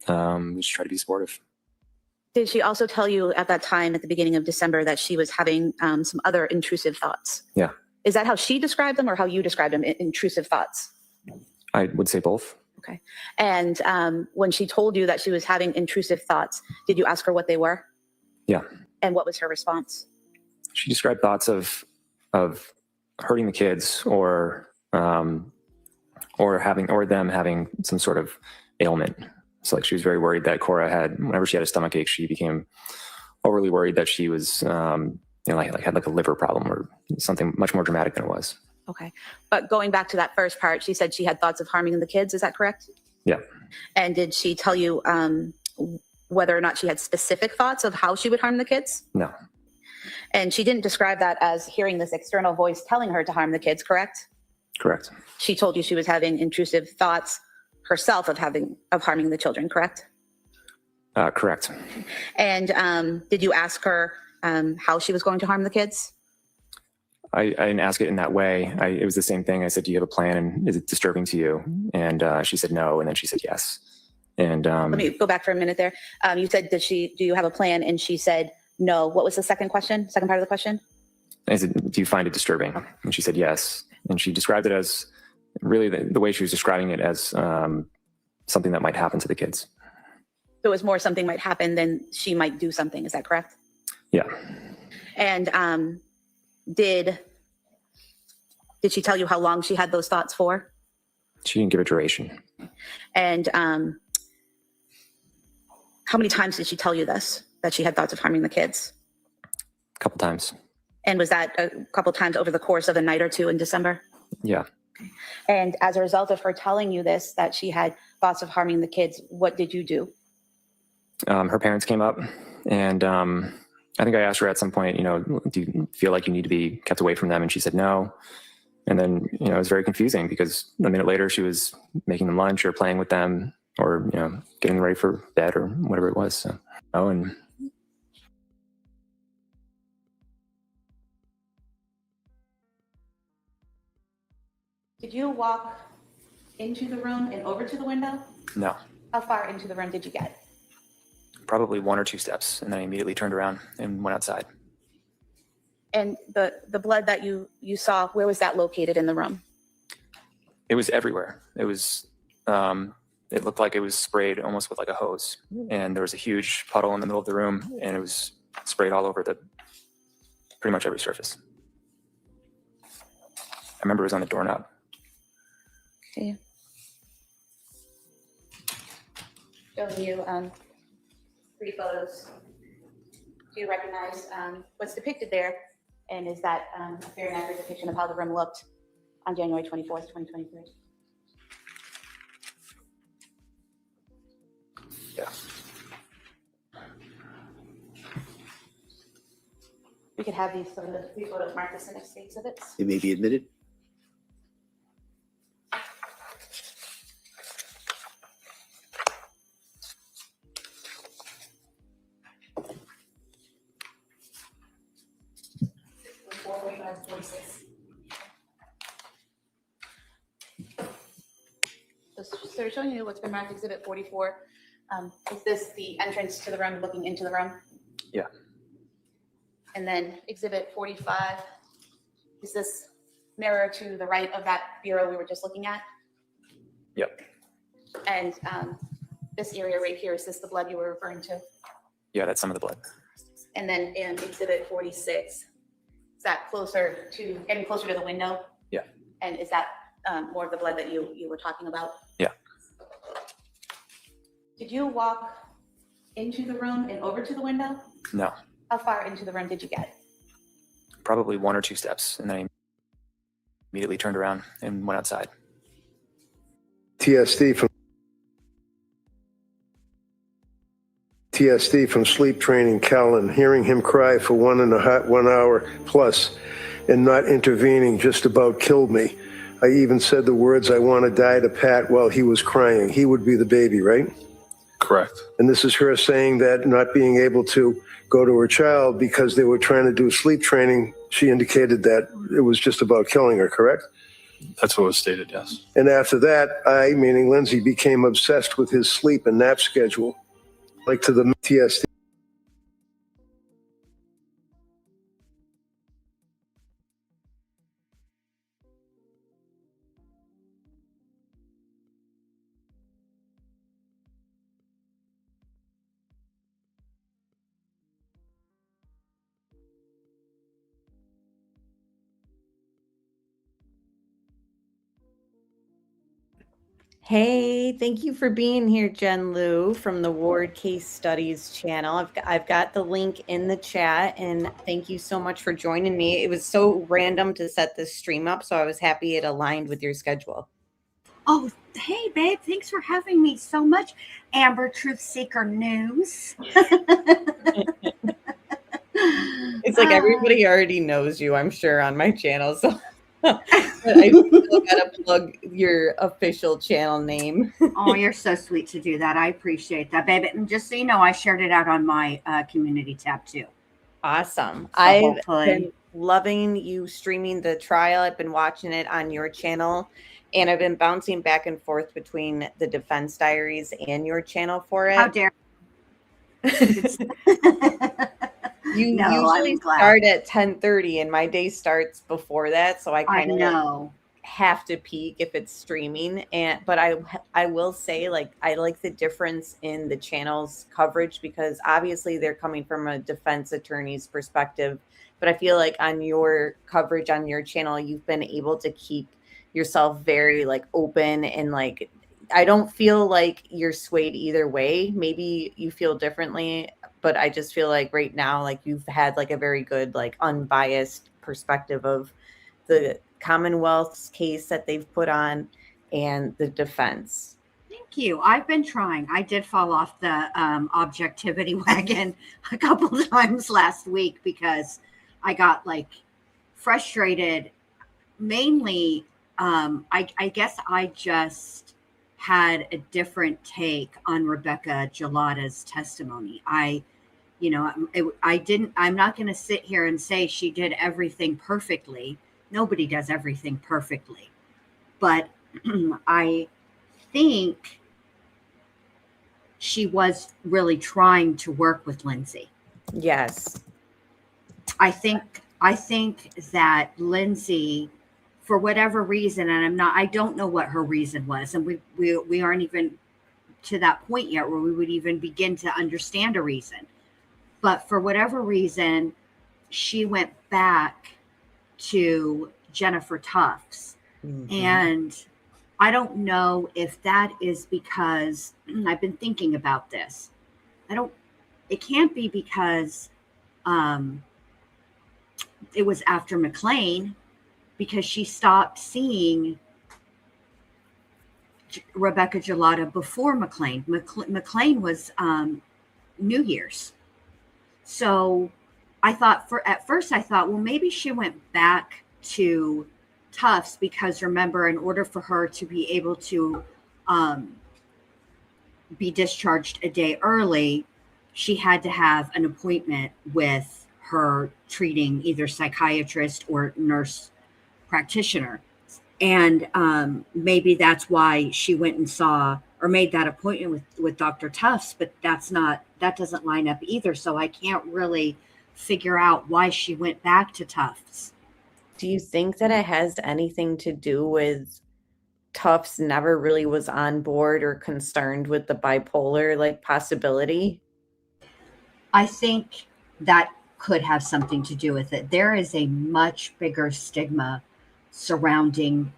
just try to be supportive. Did she also tell you at that time, at the beginning of December, that she was having some other intrusive thoughts? Yeah. Is that how she described them or how you described them, intrusive thoughts? I would say both. Okay. And when she told you that she was having intrusive thoughts, did you ask her what they were? Yeah. And what was her response? She described thoughts of hurting the kids or them having some sort of ailment. So like she was very worried that Cora whenever she had a stomach ache, she became overly worried that she was, had like a liver problem or something much more dramatic than it was. Okay. But going back to that first part, she said she had thoughts of harming the kids. Is that correct? Yeah. And did she tell you whether or not she had specific thoughts of how she would harm the kids? No. And she didn't describe that as hearing this external voice telling her to harm the kids, correct? Correct. She told you she was having intrusive thoughts herself of harming the children, correct? Correct. And did you ask her how she was going to harm the kids? I didn't ask it in that way. It was the same thing. I said, do you have a plan and is it disturbing to you? And she said no, and then she said yes. And let me go back for a minute there. You said, do you have a plan? And she said no. What was the second part of the question? I said, do you find it disturbing? Okay. And she said yes. And she described it as really the way she was describing it as something that might happen to the kids. So it was more something might happen than she might do something. Is that correct? Yeah. And did she tell you how long she had those thoughts for? She didn't give a duration. And how many times did she tell you this, that she had thoughts of harming the kids? A couple times. And was that a couple times over the course of a night or two in December? Yeah. And as a result of her telling you this, that she had thoughts of harming the kids, what did you do? Her parents came up, and I think I asked her at some point, do you feel like you need to be kept away from them? And she said no. And then, it was very confusing because a minute later she was making them lunch or playing with them or, getting them ready for bed or whatever it was. So, and did you walk into the room and over to the window? No. How far into the room did you get? Probably 1 or 2 steps, and then I immediately turned around and went outside. And the blood that you saw, where was that located in the room? It was everywhere. It was, it looked like it was sprayed almost with like a hose, and there was a huge puddle in the middle of the room, and it was sprayed all over pretty much every surface. I remember it was on the doorknob. Okay. Showing you 3 photos. Do you recognize what's depicted there? And is that a fair and accurate depiction of how the room looked on January 24th, 2023? Yeah. We could have these photos marked as the next exhibits. They may be admitted. So they're showing you what's been marked exhibit 44. Is this the entrance to the room, looking into the room? Yeah. And then exhibit 45, is this mirror to the right of that bureau we were just looking at? Yep. And this area right here, is this the blood you were referring to? Yeah, that's some of the blood. And then in exhibit 46, is that getting closer to the window? Yeah. And is that more of the blood that you were talking about? Yeah. Did you walk into the room and over to the window? No. How far into the room did you get? Probably 1 or 2 steps, and then I immediately turned around and went outside. TSD from sleep training, Callan, hearing him cry for 1 hour plus and not intervening just about killed me. I even said the words, "I want to die," to Pat while he was crying. He would be the baby, right? Correct. And this is her saying that not being able to go to her child because they were trying to do sleep training, she indicated that it was just about killing her, correct? That's what was stated, yes. And after that, I, meaning Lindsay, became obsessed with his sleep and nap schedule, like to the PTSD. Hey, thank you for being here, Jen Lou from the Ward Case Studies channel. I've got the link in the chat, and thank you so much for joining me. It was so random to set this stream up, so I was happy it aligned with your schedule. Oh, hey, babe. Thanks for having me so much. Amber Truth Seeker News. It's like everybody already knows you, I'm sure, on my channel, so but I still gotta plug your official channel name. Oh, you're so sweet to do that. I appreciate that, babe. And just so you know, I shared it out on my community tab too. Awesome. So I've been loving you streaming the trial. I've been watching it on your channel, and I've been bouncing back and forth between the Defense Diaries and your channel for it. How dare you usually start at 10:30, and my day starts before that, so I kind of have to peek if it's streaming. But I will say, like, I like the difference in the channel's coverage, because obviously they're coming from a defense attorney's perspective, but I feel like on your coverage on your channel, you've been able to keep yourself very like open, and like I don't feel like you're swayed either way. Maybe you feel differently, but I just feel like right now, like you've had like a very good, like unbiased perspective of the Commonwealth's case that they've put on and the defense. Thank you. I've been trying. I did fall off the objectivity wagon a couple times last week because I got like frustrated. Mainly, I guess I just had a different take on Rebecca Gelada's testimony. I'm not going to sit here and say she did everything perfectly. Nobody does everything perfectly. But I think she was really trying to work with Lindsay. Yes. I think that Lindsay, for whatever reason, and I don't know what her reason was, and we aren't even to that point yet where we would even begin to understand a reason. But for whatever reason, she went back to Jennifer Tufts. Mm-hmm. And I don't know if that is because I've been thinking about this. It can't be because it was after McLean, because she stopped seeing Rebecca Gelada before McLean. McLean was New Year's. So at first I thought, well, maybe she went back to Tufts because, remember, in order for her to be able to be discharged a day early, she had to have an appointment with her treating either psychiatrist or nurse practitioner. And maybe that's why she went and saw or made that appointment with Dr. Tufts, but that doesn't line up either. So I can't really figure out why she went back to Tufts. Do you think that it has anything to do with Tufts never really was on board or concerned with the bipolar like possibility? I think that could have something to do with it. There is a much bigger stigma surrounding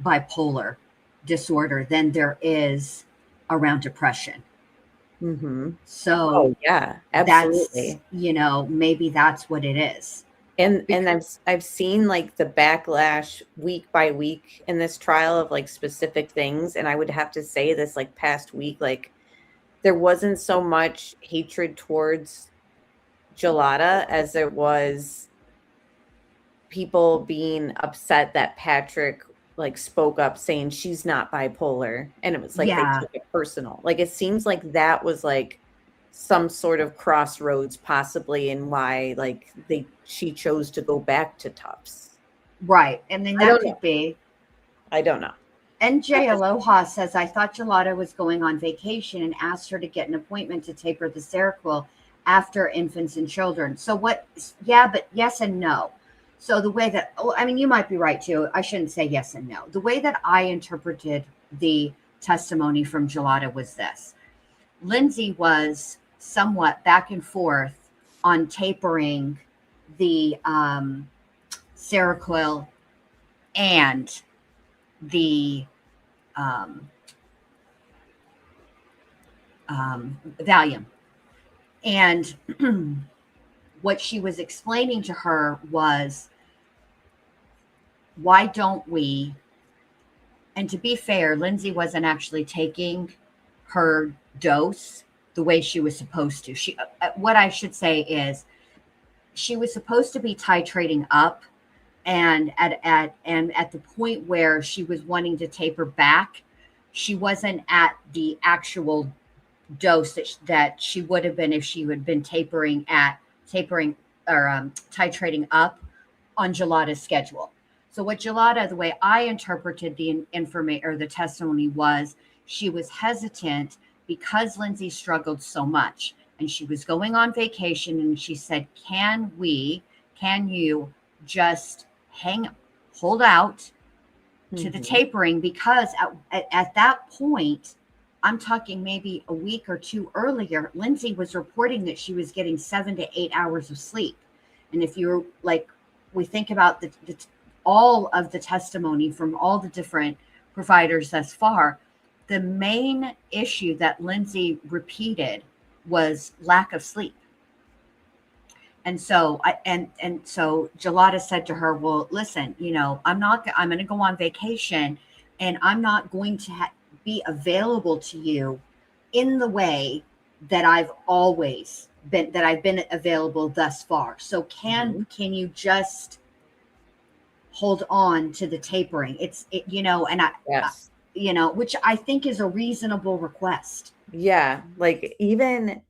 bipolar disorder than there is around depression. Mm-hmm. So yeah, absolutely. That's, maybe that's what it is. And I've seen like the backlash week by week in this trial of like specific things. And I would have to say this like past week, like there wasn't so much hatred towards Gelada as there was people being upset that Patrick like spoke up saying she's not bipolar, and it was like they took it personal. Like it seems like that was like some sort of crossroads possibly in why like she chose to go back to Tufts. Right. And then that could be. I don't know. NJ Aloha says, I thought Gelada was going on vacation and asked her to get an appointment to taper the Seroquel after infants and children. So what? Yeah, but yes and no. So the way that, I mean, you might be right too. I shouldn't say yes and no. The way that I interpreted the testimony from Gelada was this. Lindsay was somewhat back and forth on tapering the Seroquel and the Valium. And what she was explaining to her was, why don't we, and to be fair, Lindsay wasn't actually taking her dose the way she was supposed to. She, what I should say is, she was supposed to be titrating up, and at the point where she was wanting to taper back, she wasn't at the actual dose that she would have been if she had been titrating up on Gelada's schedule. So what Gelada, the way I interpreted the information or the testimony was, she was hesitant because Lindsay struggled so much and she was going on vacation, and she said, can you just hold out to the tapering, because at that point, I'm talking maybe a week or two earlier, Lindsay was reporting that she was getting 7 to 8 hours of sleep. And if you're like, we think about all of the testimony from all the different providers thus far, the main issue that Lindsay repeated was lack of sleep. And so so Gelada said to her, well, listen, I'm going to go on vacation, and I'm not going to be available to you in the way that I've been available thus far. So can you just hold on to the tapering? Yes. Which I think is a reasonable request. Yeah. Like, even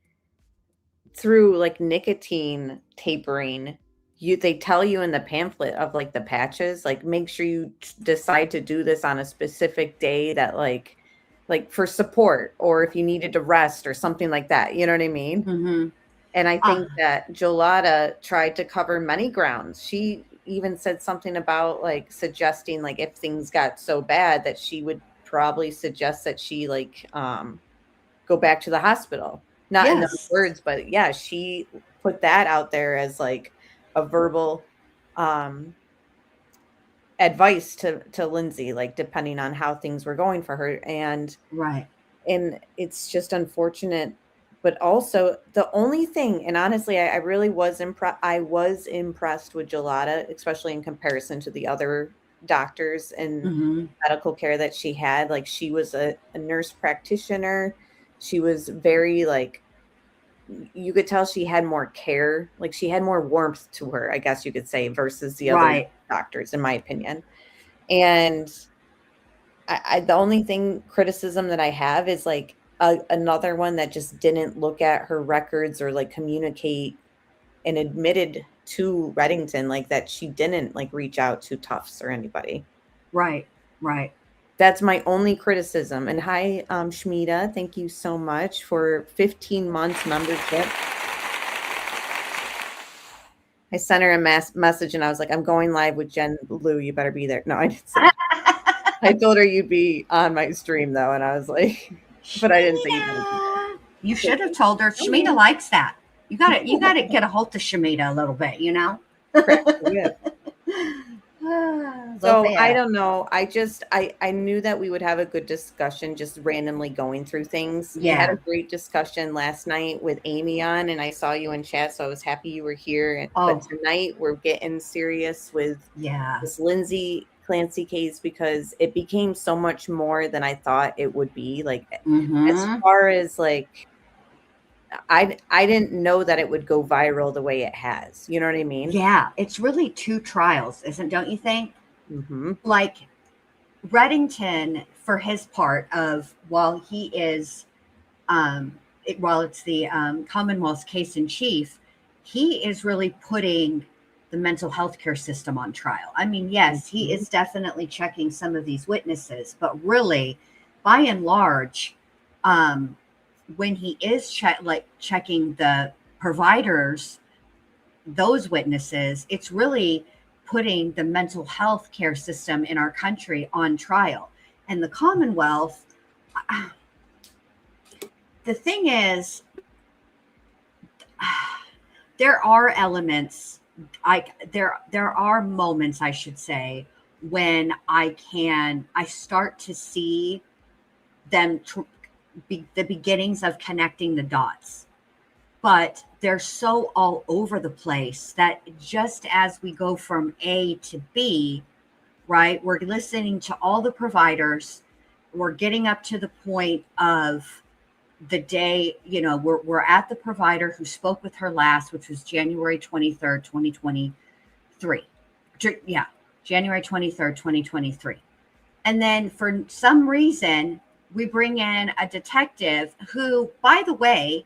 through like nicotine tapering, they tell you in the pamphlet of like the patches, like, make sure you decide to do this on a specific day that like for support, or if you needed to rest or something like that. You know what I mean? Mm-hmm. And I think that Gelada tried to cover many grounds. She even said something about like suggesting, like, if things got so bad, that she would probably suggest that she like go back to the hospital. Not in those words, but yeah, she put that out there as like a verbal advice to Lindsay, like, depending on how things were going for her. And it's just unfortunate. But also, the only thing, and honestly, I really was impressed. I was impressed with Gelada, especially in comparison to the other doctors and medical care that she had. Like, she was a nurse practitioner. She was very, like, you could tell she had more care. Like, she had more warmth to her, I guess you could say, versus the other doctors, in my opinion. And the only criticism that I have is like, another one that just didn't look at her records or like communicate and admitted to Reddington, like, that she didn't like reach out to Tufts or anybody. Right. That's my only criticism. And hi, Shmita, thank you so much for 15 months membership. I sent her a message and I was like, I'm going live with Jen Lou. You better be there. No, I didn't say that. I told her you'd be on my stream though. And I was like, but I didn't say anything. You should have told her. Shmita likes that. You gotta get a hold of Shmita a little bit, Yeah. So I don't know. I knew that we would have a good discussion, just randomly going through things. Yeah. We had a great discussion last night with Amy on, and I saw you in chat, so I was happy you were here. But tonight we're getting serious with this Lindsay Clancy case, because it became so much more than I thought it would be. Like, as far as like, I didn't know that it would go viral the way it has. You know what I mean? Yeah, it's really two trials, don't you think? Mm-hmm. Like, Reddington, for his part of, while he is, while it's the Commonwealth's case in chief, he is really putting the mental health care system on trial. I mean, yes, he is definitely checking some of these witnesses, but really, by and large, when he is checking the providers, those witnesses, it's really putting the mental health care system in our country on trial. And the Commonwealth, the thing is, there are elements, there are moments, I should say, when I start to see them the beginnings of connecting the dots. But they're so all over the place that just as we go from A to B, right, we're listening to all the providers, we're getting up to the point of the day, we're at the provider who spoke with her last, which was January 23rd, 2023. Yeah, January 23rd, 2023. And then for some reason, we bring in a detective who, by the way,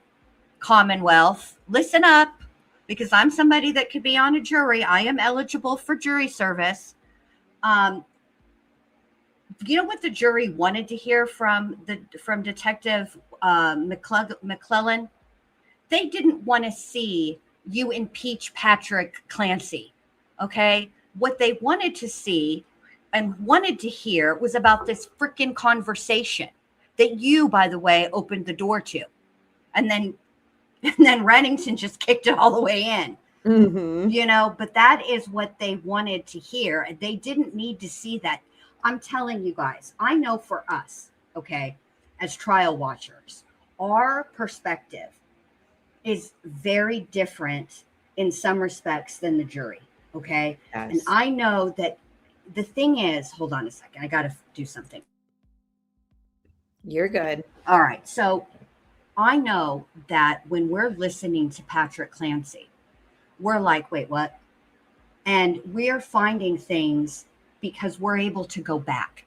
Commonwealth, listen up, because I'm somebody that could be on a jury. I am eligible for jury service. You know what the jury wanted to hear from Detective McClellan? They didn't want to see you impeach Patrick Clancy. Okay, what they wanted to see and wanted to hear was about this freaking conversation that you, by the way, opened the door to, and then Reddington just kicked it all the way in. But that is what they wanted to hear. They didn't need to see that. I'm telling you guys, I know for us, okay, as trial watchers, our perspective is very different in some respects than the jury, okay? Yes. And I know that the thing is, hold on a second, I got to do something. You're good. All right, so I know that when we're listening to Patrick Clancy, we're like, wait, what? And we're finding things because we're able to go back,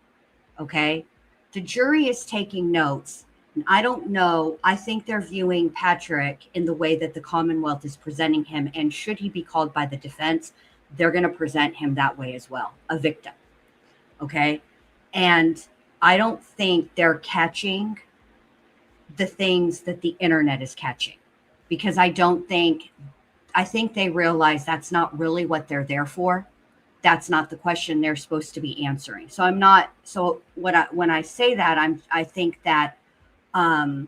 okay? The jury is taking notes. And I don't know. I think they're viewing Patrick in the way that the Commonwealth is presenting him. And should he be called by the defense, they're going to present him that way as well, a victim, okay? And I don't think they're catching the things that the internet is catching, because I think they realize that's not really what they're there for. That's not the question they're supposed to be answering. So when I say that, I think that I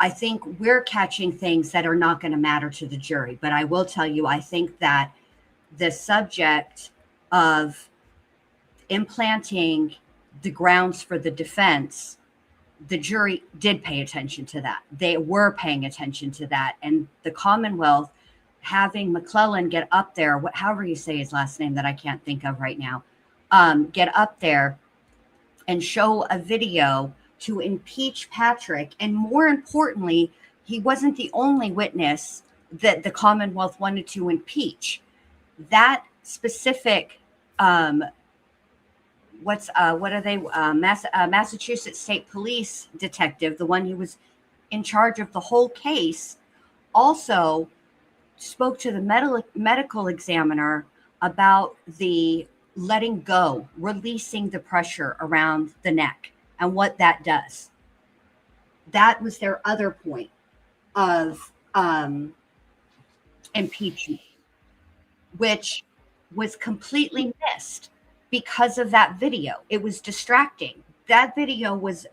think we're catching things that are not going to matter to the jury. But I will tell you, I think that the subject of implanting the grounds for the defense, the jury did pay attention to that. They were paying attention to that. And the Commonwealth having McClellan get up there, however you say his last name that I can't think of right now, get up there and show a video to impeach Patrick. And more importantly, he wasn't the only witness that the Commonwealth wanted to impeach. That specific, Massachusetts State Police detective, the one who was in charge of the whole case, also spoke to the medical examiner about the letting go, releasing the pressure around the neck and what that does. That was their other point of impeachment, which was completely missed because of that video. It was distracting. That video was,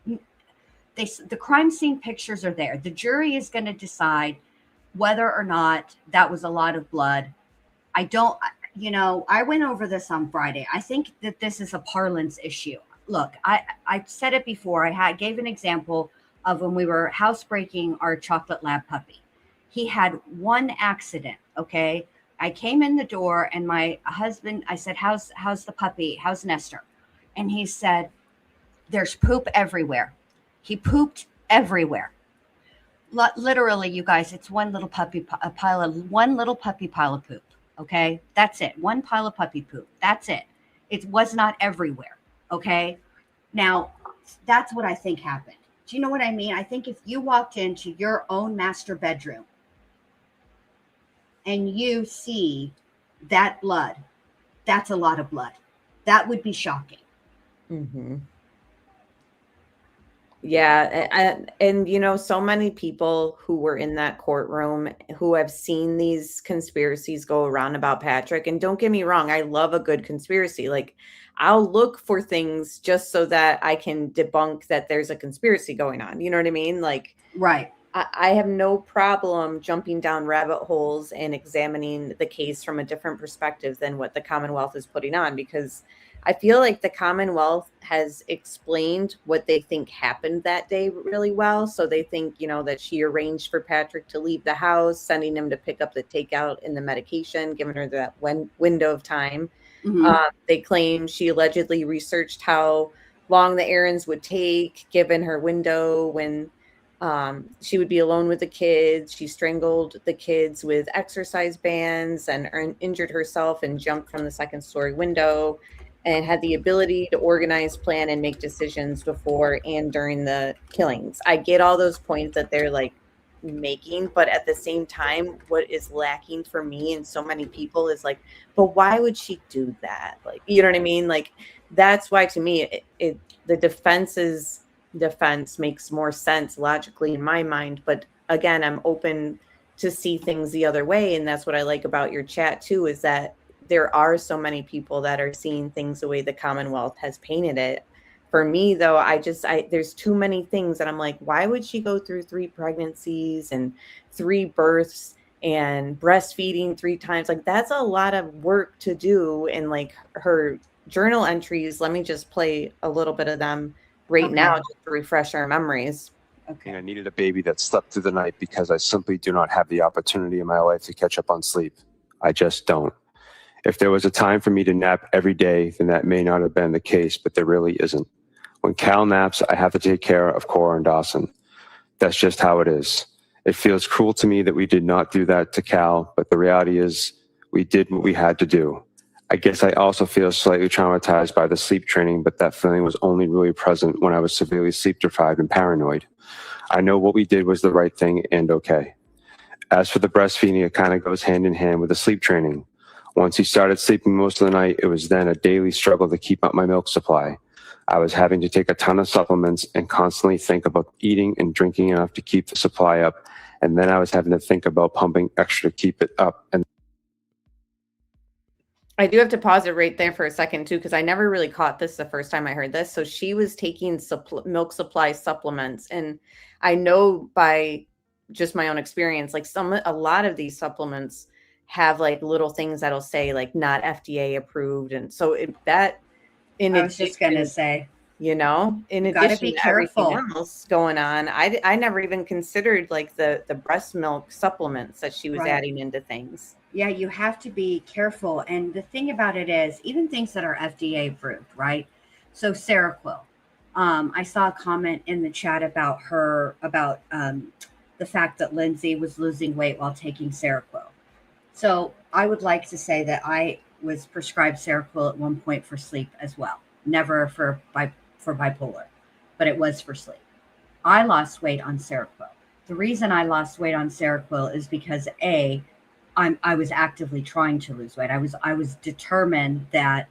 the crime scene pictures are there. The jury is going to decide whether or not that was a lot of blood. I went over this on Friday. I think that this is a parlance issue. Look, I said it before. I gave an example of when we were housebreaking our chocolate lab puppy. He had one accident, okay? I came in the door and my husband, I said, how's the puppy? How's Nestor? And he said, there's poop everywhere. He pooped everywhere. Literally, you guys, it's one little puppy pile of poop. Okay, that's it. One pile of puppy poop. That's it. It was not everywhere. Okay, now that's what I think happened. Do you know what I mean? I think if you walked into your own master bedroom and you see that blood, that's a lot of blood. That would be shocking. Mm-hmm. Yeah, and you know, so many people who were in that courtroom who have seen these conspiracies go around about Patrick. And don't get me wrong, I love a good conspiracy. Like, I'll look for things just so that I can debunk that there's a conspiracy going on. You know what I mean? Like, Right. I have no problem jumping down rabbit holes and examining the case from a different perspective than what the Commonwealth is putting on, because I feel like the Commonwealth has explained what they think happened that day really well. So they think, you know, that she arranged for Patrick to leave the house, sending him to pick up the takeout and the medication, giving her that window of time. Mm-hmm. They claim she allegedly researched how long the errands would take, given her window when she would be alone with the kids. She strangled the kids with exercise bands and injured herself and jumped from the second-story window, and had the ability to organize, plan, and make decisions before and during the killings. I get all those points that they're like making, but at the same time, what is lacking for me and so many people is like, but why would she do that? Like, you know what I mean? Like, that's why to me, the defense makes more sense logically in my mind. But again, I'm open to see things the other way. And that's what I like about your chat too, is that there are so many people that are seeing things the way the Commonwealth has painted it. For me though, there's too many things that I'm like, why would she go through 3 pregnancies and 3 births and breastfeeding 3 times? Like, that's a lot of work to do. And like, her journal entries, let me just play a little bit of them now, just to refresh our memories. Okay. I needed a baby that slept through the night because I simply do not have the opportunity in my life to catch up on sleep. I just don't. If there was a time for me to nap every day, then that may not have been the case, but there really isn't. When Cal naps, I have to take care of Cora and Dawson. That's just how it is. It feels cruel to me that we did not do that to Cal, but the reality is we did what we had to do. I guess I also feel slightly traumatized by the sleep training, but that feeling was only really present when I was severely sleep deprived and paranoid. I know what we did was the right thing and okay. As for the breastfeeding, it kind of goes hand in hand with the sleep training. Once he started sleeping most of the night, it was then a daily struggle to keep up my milk supply. I was having to take a ton of supplements and constantly think about eating and drinking enough to keep the supply up. And then I was having to think about pumping extra to keep it up. And I do have to pause it right there for a second too, because I never really caught this the first time I heard this. So she was taking milk supply supplements, and I know by just my own experience, like a lot of these supplements have like little things that'll say like not FDA approved, and so I was just gonna say, you know, in addition to everything else going on, I never even considered like the breast milk supplements that she was adding into things. Yeah, you have to be careful. And the thing about it is, even things that are FDA approved, right? So Seroquel, I saw a comment in the chat about the fact that Lindsay was losing weight while taking Seroquel. So I would like to say that I was prescribed Seroquel at one point for sleep as well. Never for bipolar, but it was for sleep. I lost weight on Seroquel. The reason I lost weight on Seroquel is because I was actively trying to lose weight. I was determined that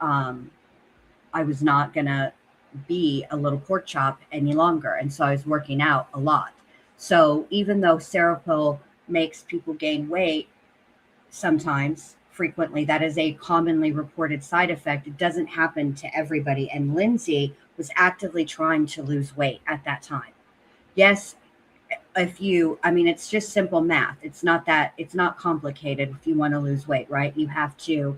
I was not gonna be a little pork chop any longer, and so I was working out a lot. So even though Seroquel makes people gain weight, sometimes, frequently, that is a commonly reported side effect. It doesn't happen to everybody. And Lindsay was actively trying to lose weight at that time. Yes, it's just simple math. It's not complicated if you want to lose weight, right? You have to,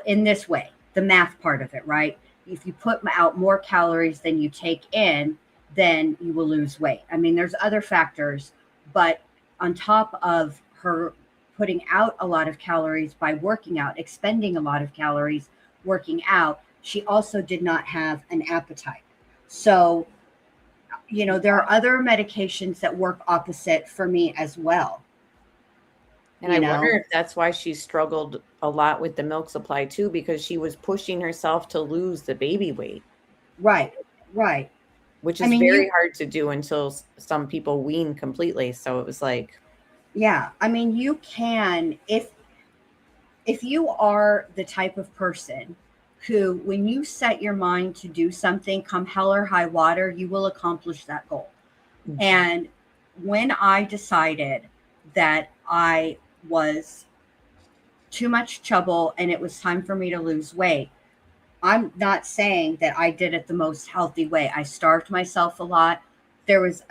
in this way, the math part of it, right? If you put out more calories than you take in, then you will lose weight. I mean, there's other factors, but on top of her putting out a lot of calories by working out, expending a lot of calories working out, she also did not have an appetite. So, you know, there are other medications that work opposite for me as well. And I wonder if that's why she struggled a lot with the milk supply too, because she was pushing herself to lose the baby weight. Right. Which is very hard to do until some people wean completely. So it was like, Yeah, I mean, you can, if you are the type of person who, when you set your mind to do something, come hell or high water, you will accomplish that goal. Mm-hmm. And when I decided that I was too much trouble and it was time for me to lose weight, I'm not saying that I did it the most healthy way. I starved myself a lot. There was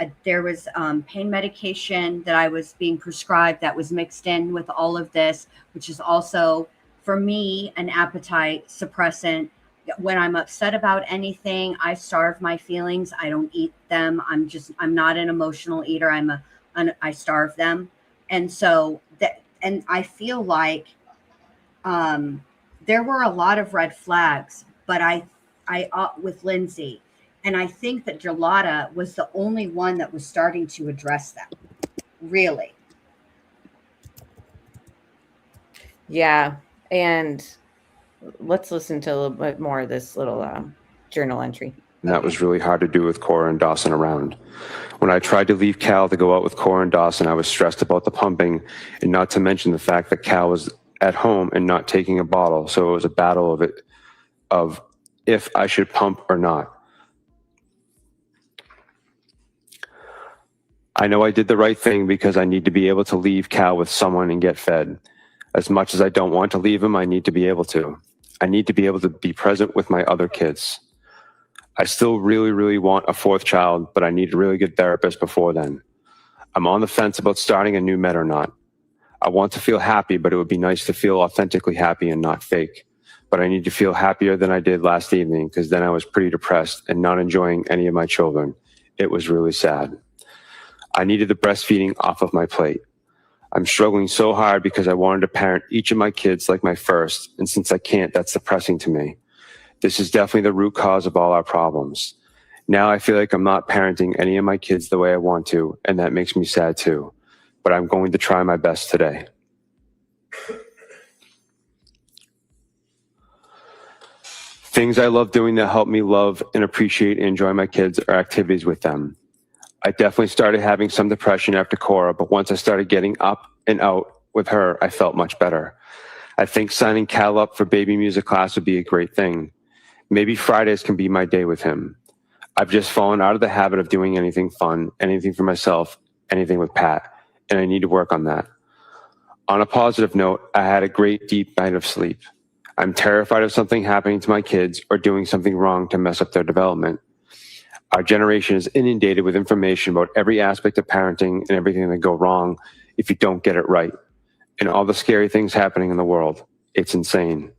pain medication that I was being prescribed that was mixed in with all of this, which is also, for me, an appetite suppressant. When I'm upset about anything, I starve my feelings. I don't eat them. I'm not an emotional eater. I starve them. And so and I feel like there were a lot of red flags, but I with Lindsay. And I think that Gelada was the only one that was starting to address them. Really. Yeah. And let's listen to a little bit more of this little journal entry. And that was really hard to do with Cora and Dawson around. When I tried to leave Cal to go out with Cora and Dawson, I was stressed about the pumping, and not to mention the fact that Cal was at home and not taking a bottle. So it was a battle of if I should pump or not. I know I did the right thing because I need to be able to leave Cal with someone and get fed. As much as I don't want to leave him, I need to be able to. I need to be able to be present with my other kids. I still really, really want a fourth child, but I need a really good therapist before then. I'm on the fence about starting a new med or not. I want to feel happy, but it would be nice to feel authentically happy and not fake. But I need to feel happier than I did last evening, because then I was pretty depressed and not enjoying any of my children. It was really sad. I needed the breastfeeding off of my plate. I'm struggling so hard because I wanted to parent each of my kids like my first, and since I can't, that's depressing to me. This is definitely the root cause of all our problems. Now I feel like I'm not parenting any of my kids the way I want to, and that makes me sad too. But I'm going to try my best today. Things I love doing that help me love and appreciate and enjoy my kids are activities with them. I definitely started having some depression after Cora, but once I started getting up and out with her, I felt much better. I think signing Cal up for baby music class would be a great thing. Maybe Fridays can be my day with him. I've just fallen out of the habit of doing anything fun, anything for myself, anything with Pat, and I need to work on that. On a positive note, I had a great deep night of sleep. I'm terrified of something happening to my kids or doing something wrong to mess up their development. Our generation is inundated with information about every aspect of parenting and everything that go wrong if you don't get it right, and all the scary things happening in the world. It's insane.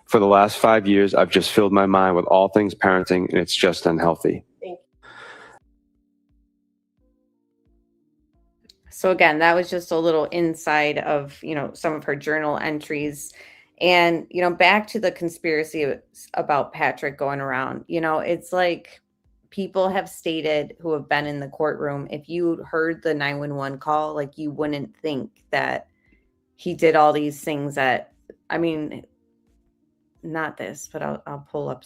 For the last 5 years, I've just filled my mind with all things parenting, and it's just unhealthy. So again, that was just a little inside of, some of her journal entries. And, back to the conspiracy about Patrick going around, it's like people have stated who have been in the courtroom, if you heard the 911 call, like you wouldn't think that he did all these things not this, but I'll pull up.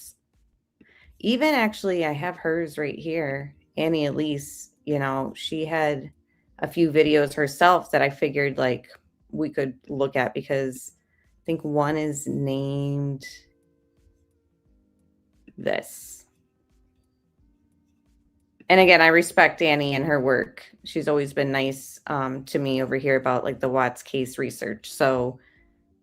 Even actually, I have hers right here. Annie Elise, she had a few videos herself that I figured like we could look at, because I think one is named this. And again, I respect Annie and her work. She's always been nice to me over here about like the Watts case research. So,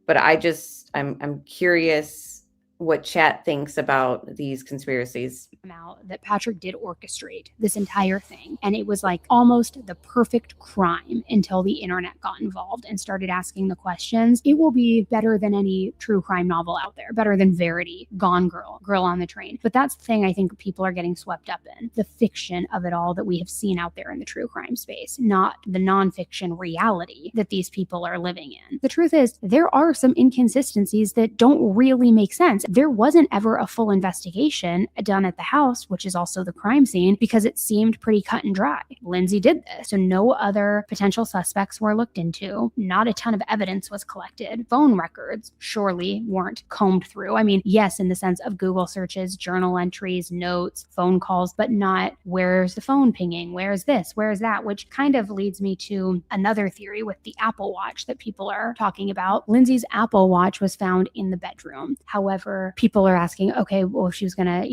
but I'm curious what chat thinks about these conspiracies. Out that Patrick did orchestrate this entire thing, and it was like almost the perfect crime until the internet got involved and started asking the questions. It will be better than any true crime novel out there, better than Verity, Gone Girl, Girl on the Train. But that's the thing I think people are getting swept up in, the fiction of it all that we have seen out there in the true crime space, not the nonfiction reality that these people are living in. The truth is, there are some inconsistencies that don't really make sense. there wasn't ever a full investigation done at the house, which is also the crime scene, because it seemed pretty cut and dry. Lindsay did this. So no other potential suspects were looked into. Not a ton of evidence was collected. Phone records surely weren't combed through. I mean, yes, in the sense of Google searches, journal entries, notes, phone calls, but not where's the phone pinging, where's this, where's that, which kind of leads me to another theory with the Apple Watch that people are talking about. Lindsay's Apple Watch was found in the bedroom. However, people are asking, okay, well, if she was going to,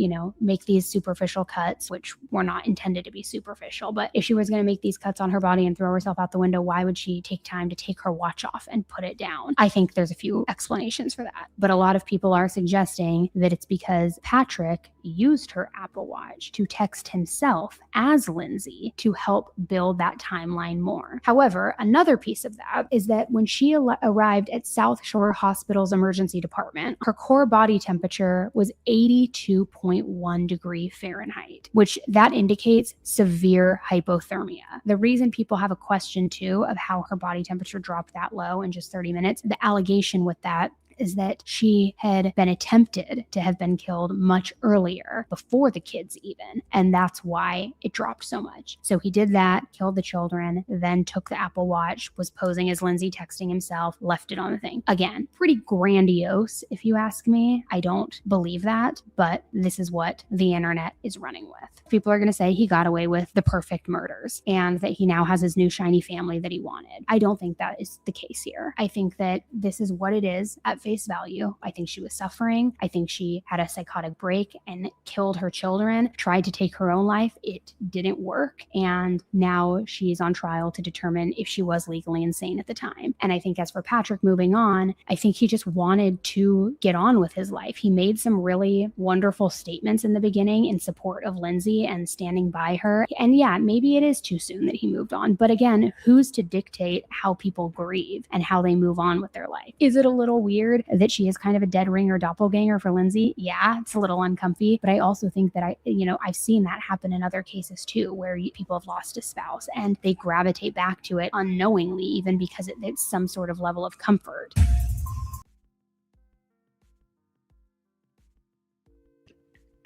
make these superficial cuts, which were not intended to be superficial, but if she was going to make these cuts on her body and throw herself out the window, why would she take time to take her watch off and put it down? I think there's a few explanations for that, but a lot of people are suggesting that it's because Patrick used her Apple Watch to text himself as Lindsay to help build that timeline more. However, another piece of that is that when she arrived at South Shore Hospital's emergency department, her core body temperature was 82.1 degrees Fahrenheit, which that indicates severe hypothermia. The reason people have a question too of how her body temperature dropped that low in just 30 minutes, the allegation with that is that she had been attempted to have been killed much earlier, before the kids even, and that's why it dropped so much. So he did that, killed the children, then took the Apple Watch, was posing as Lindsay, texting himself, left it on the thing. Again, pretty grandiose, if you ask me. I don't believe that, but this is what the internet is running with. People are going to say he got away with the perfect murders and that he now has his new shiny family that he wanted. I don't think that is the case here. I think that this is what it is at face value. I think she was suffering. I think she had a psychotic break and killed her children, tried to take her own life. It didn't work. And now she's on trial to determine if she was legally insane at the time. And I think as for Patrick moving on, I think he just wanted to get on with his life. He made some really wonderful statements in the beginning in support of Lindsay and standing by her. And yeah, maybe it is too soon that he moved on. But again, who's to dictate how people grieve and how they move on with their life? Is it a little weird that she is kind of a dead ringer doppelganger for Lindsay? Yeah, it's a little uncomfy, but I also think that I've seen that happen in other cases too, where people have lost a spouse and they gravitate back to it unknowingly, even because it's some sort of level of comfort.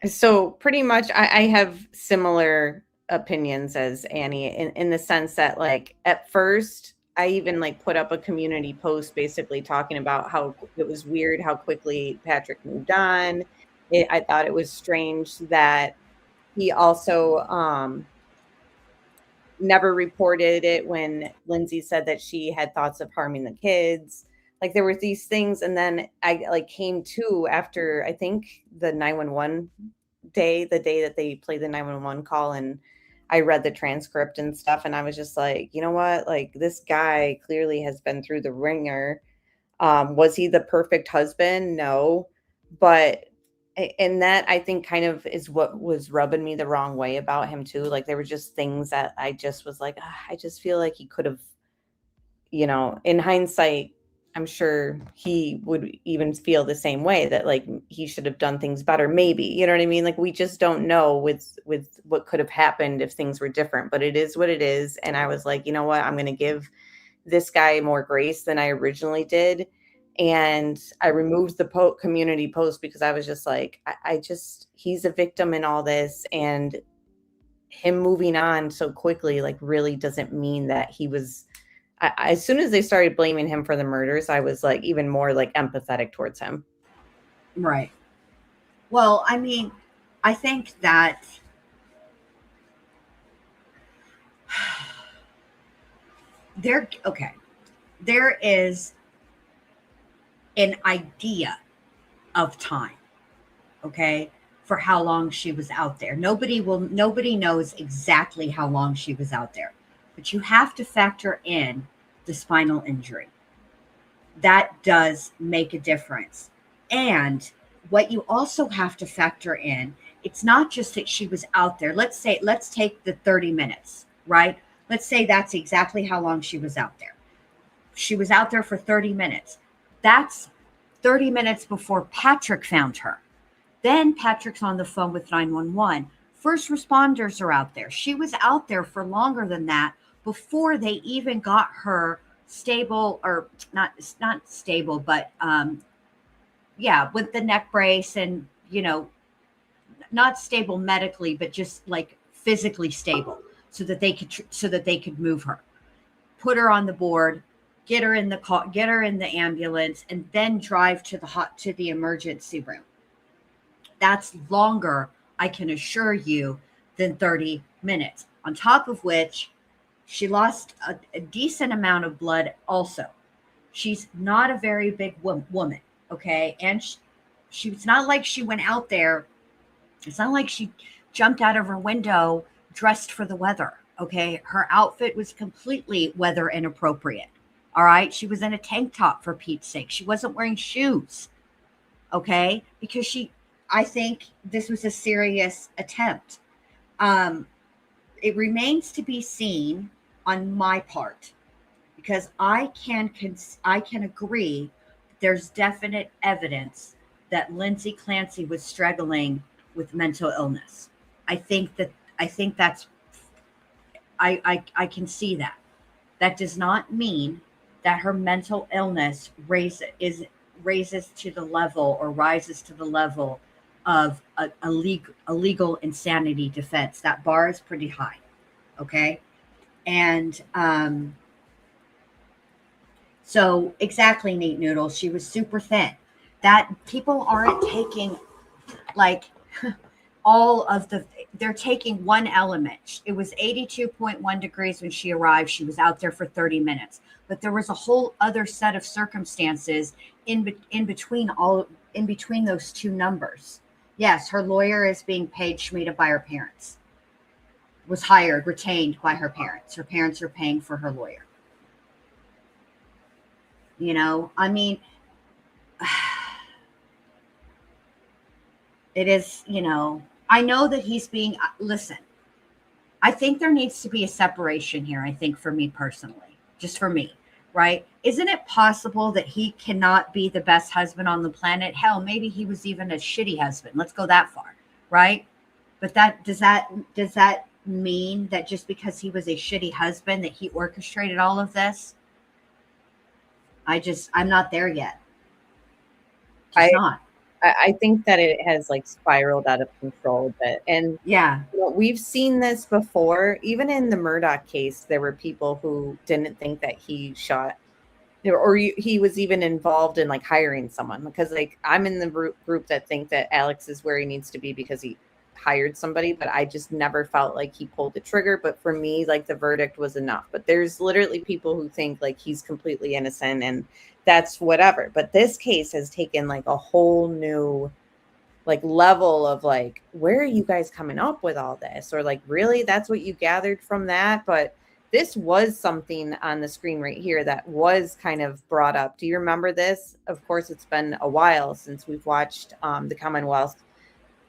So pretty much I have similar opinions as Annie in the sense that, like, at first I even put up a community post basically talking about how it was weird how quickly Patrick moved on. I thought it was strange that he also never reported it when Lindsay said that she had thoughts of harming the kids. Like, there were these things, and then I came to after, I think, the 911 day, the day that they played the 911 call, and I read the transcript and stuff, and I was just like, you know what? Like, this guy clearly has been through the ringer. Was he the perfect husband? No. But, and that I think kind of is what was rubbing me the wrong way about him too. Like, there were just things that I just was like, I just feel like he could have, in hindsight, I'm sure he would even feel the same way, that he should have done things better. Maybe, you know what I mean? Like, we just don't know with what could have happened if things were different, but it is what it is. And I was like, you know what? I'm going to give this guy more grace than I originally did. And I removed the community post because I was just like, he's a victim in all this, and him moving on so quickly, really doesn't mean that he was, as soon as they started blaming him for the murders, I was even more empathetic towards him. Right. Well, I mean, I think that there is an idea of time, okay, for how long she was out there. Nobody knows exactly how long she was out there, but you have to factor in the spinal injury. That does make a difference. And what you also have to factor in, it's not just that she was out there. Let's take the 30 minutes, right? Let's say that's exactly how long she was out there. She was out there for 30 minutes. That's 30 minutes before Patrick found her. Then Patrick's on the phone with 911. First responders are out there. She was out there for longer than that before they even got her stable, or not stable, but yeah, with the neck brace and, not stable medically, but just like physically stable so that they could move her, put her on the board, get her in the car, get her in the ambulance, and then drive to the emergency room. That's longer, I can assure you, than 30 minutes. On top of which, she lost a decent amount of blood also. She's not a very big woman, okay? And she's not like she went out there. It's not like she jumped out of her window dressed for the weather, okay? Her outfit was completely weather inappropriate, all right? She was in a tank top, for Pete's sake. She wasn't wearing shoes, okay? Because I think this was a serious attempt. It remains to be seen on my part, because I can agree there's definite evidence that Lindsay Clancy was struggling with mental illness. I can see that. That does not mean that her mental illness rises to the level of a legal insanity defense. That bar is pretty high. Okay. And so exactly, Neat Noodle, she was super thin. That people aren't taking like they're taking one element. It was 82.1 degrees when she arrived. She was out there for 30 minutes, but there was a whole other set of circumstances in between those two numbers. Yes, her lawyer is being paid Schmida by her parents. Was hired, retained by her parents. Her parents are paying for her lawyer. I mean, it is, I know that he's being, listen, I think there needs to be a separation here. I think for me personally, just for me, right? Isn't it possible that he cannot be the best husband on the planet? Hell, maybe he was even a shitty husband. Let's go that far, right? But does that mean that just because he was a shitty husband that he orchestrated all of this? I'm not there yet. I think that it has like spiraled out of control a bit. And yeah, we've seen this before. Even in the Murdoch case, there were people who didn't think that he shot or he was even involved in like hiring someone, because like I'm in the group that think that Alex is where he needs to be because he hired somebody, but I just never felt like he pulled the trigger. But for me, like the verdict was enough. But there's literally people who think like he's completely innocent and that's whatever. But this case has taken like a whole new like level of like, where are you guys coming up with all this? Or like, really, that's what you gathered from that? But this was something on the screen right here that was kind of brought up. Do you remember this? Of course, it's been a while since we've watched the Commonwealth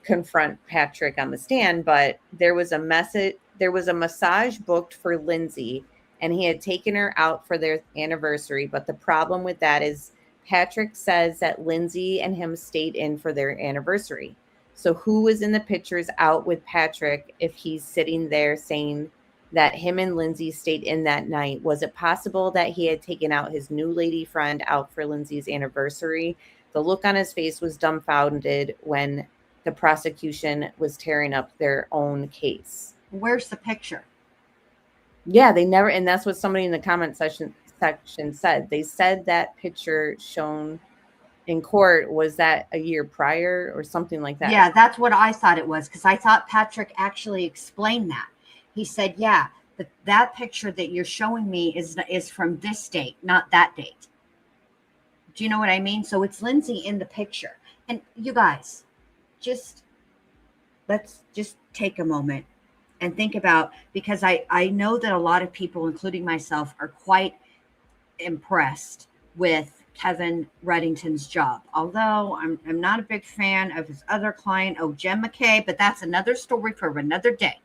confront Patrick on the stand, but there was a massage booked for Lindsay, and he had taken her out for their anniversary. But the problem with that is Patrick says that Lindsay and him stayed in for their anniversary. So who was in the pictures out with Patrick if he's sitting there saying that him and Lindsay stayed in that night? Was it possible that he had taken out his new lady friend out for Lindsay's anniversary? The look on his face was dumbfounded when the prosecution was tearing up their own case. Where's the picture? Yeah, they never, and that's what somebody in the comment section said. They said that picture shown in court was that a year prior or something like that. Yeah, that's what I thought it was, because I thought Patrick actually explained that. He said, yeah, that picture that you're showing me is from this date, not that date. Do you know what I mean? So it's Lindsay in the picture. And you guys, let's just take a moment and think about, because I know that a lot of people, including myself, are quite impressed with Kevin Reddington's job. Although I'm not a big fan of his other client, Jem McKay, but that's another story for another day.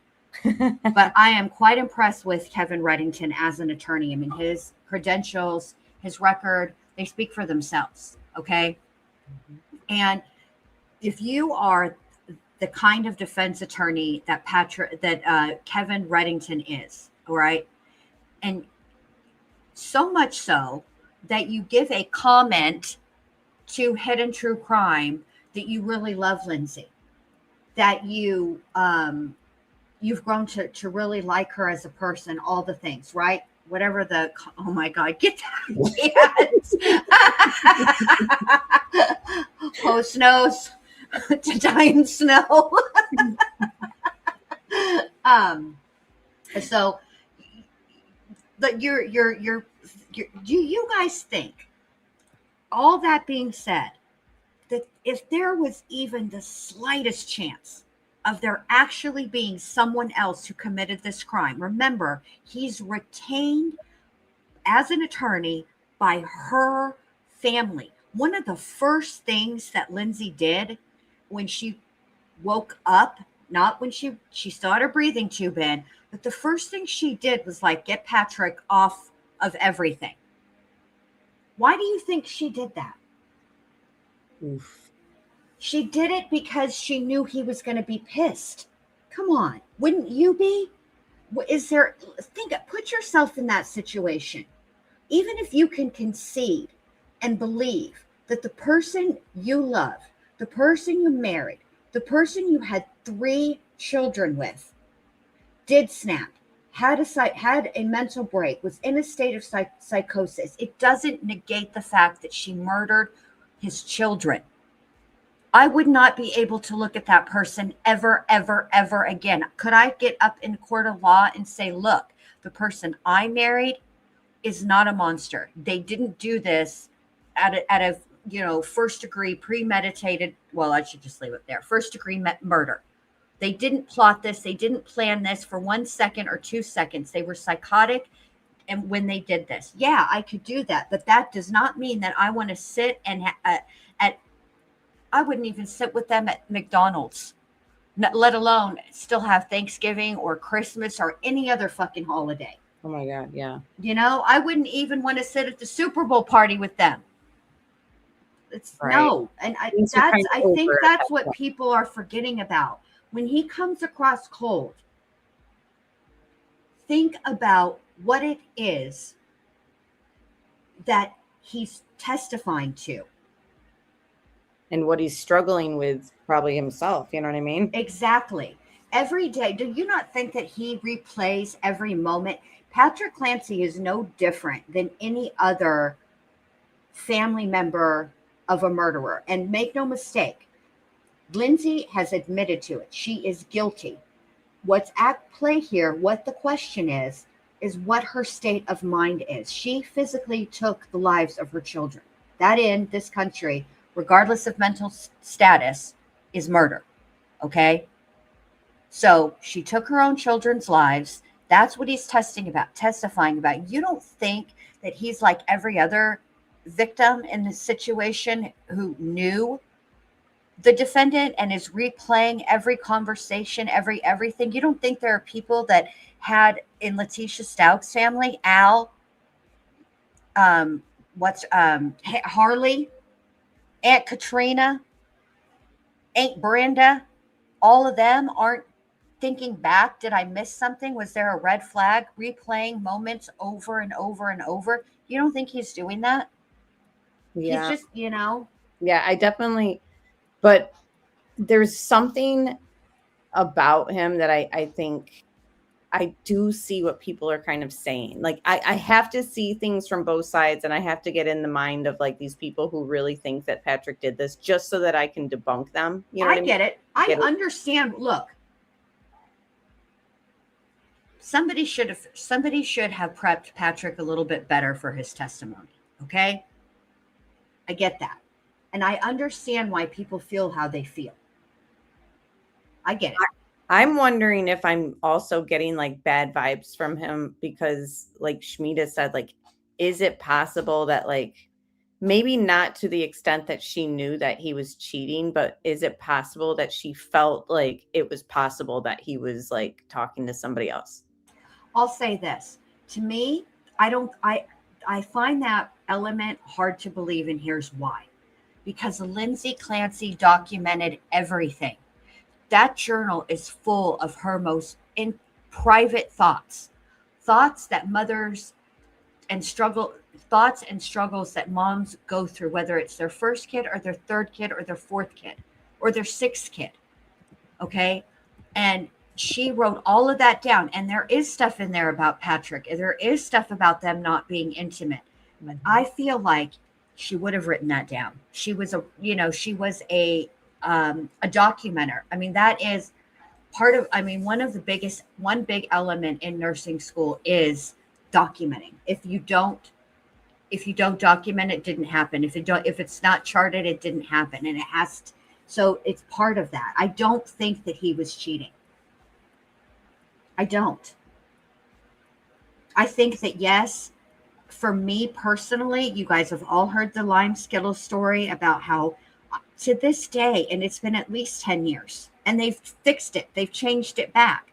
But I am quite impressed with Kevin Reddington as an attorney. I mean, his credentials, his record, they speak for themselves. Okay. And if you are the kind of defense attorney that Kevin Reddington is, all right, and so much so that you give a comment to Hidden True Crime that you really love Lindsay, that you've grown to really like her as a person, all the things, right? Whatever the, oh my God, get that cat. Post nose to die in snow. So, but do you guys think, all that being said, that if there was even the slightest chance of there actually being someone else who committed this crime, remember, he's retained as an attorney by her family. One of the first things that Lindsay did when she woke up, not when she still had her breathing tube in, but the first thing she did was like, get Patrick off of everything. Why do you think she did that? Oof. She did it because she knew he was going to be pissed. Come on. Wouldn't you be? Put yourself in that situation. Even if you can concede and believe that the person you love, the person you married, the person you had 3 children with, did snap, had a mental break, was in a state of psychosis, it doesn't negate the fact that she murdered his children. I would not be able to look at that person ever, ever, ever again. Could I get up in court of law and say, look, the person I married is not a monster. They didn't do this at a first degree premeditated. Well, I should just leave it there. First degree murder. They didn't plot this. They didn't plan this for 1 second or 2 seconds. They were psychotic. And when they did this, yeah, I could do that. But that does not mean that I want to sit and I wouldn't even sit with them at McDonald's, let alone still have Thanksgiving or Christmas or any other fucking holiday. Oh my God, yeah. I wouldn't even want to sit at the Super Bowl party with them. It's right. No. And I think that's what people are forgetting about. When he comes across cold, think about what it is that he's testifying to. And what he's struggling with probably himself. You know what I mean? Exactly. Every day. Do you not think that he replays every moment? Patrick Clancy is no different than any other family member of a murderer. And make no mistake, Lindsay has admitted to it. She is guilty. What's at play here, what the question is what her state of mind is. She physically took the lives of her children. That in this country, regardless of mental status, is murder. Okay? So she took her own children's lives. That's what he's testifying about. You don't think that he's like every other victim in this situation who knew the defendant and is replaying every conversation, everything? You don't think there are people that had in Letitia Stauch's family, Al, Harley, Aunt Katrina, Aunt Brenda, all of them aren't thinking back. Did I miss something? Was there a red flag? Replaying moments over and over and over. You don't think he's doing that? Yeah. He's just, Yeah, I definitely, but there's something about him that I think I do see what people are kind of saying. Like, I have to see things from both sides, and I have to get in the mind of like these people who really think that Patrick did this just so that I can debunk them. You know what I mean? Get it. I understand. Look, somebody should have prepped Patrick a little bit better for his testimony. Okay. I get that. And I understand why people feel how they feel. I get it. I'm wondering if I'm also getting like bad vibes from him because like Shmita said, like, is it possible that like, maybe not to the extent that she knew that he was cheating, but is it possible that she felt like it was possible that he was like talking to somebody else? I'll say this. To me, I find that element hard to believe, and here's why. Because Lindsay Clancy documented everything. That journal is full of her most private thoughts that mothers and thoughts and struggles that moms go through, whether it's their first kid or their third kid or their fourth kid or their sixth kid. Okay. And she wrote all of that down. And there is stuff in there about Patrick. And there is stuff about them not being intimate. But I feel like she would have written that down. She was a documenter. I mean, that is part of, one big element in nursing school is documenting. If you don't document, it didn't happen. If it's not charted, it didn't happen. And it has to, so it's part of that. I don't think that he was cheating. I don't. I think that, yes, for me personally, you guys have all heard the lime Skittles story about how to this day, and it's been at least 10 years, and they've fixed it. They've changed it back.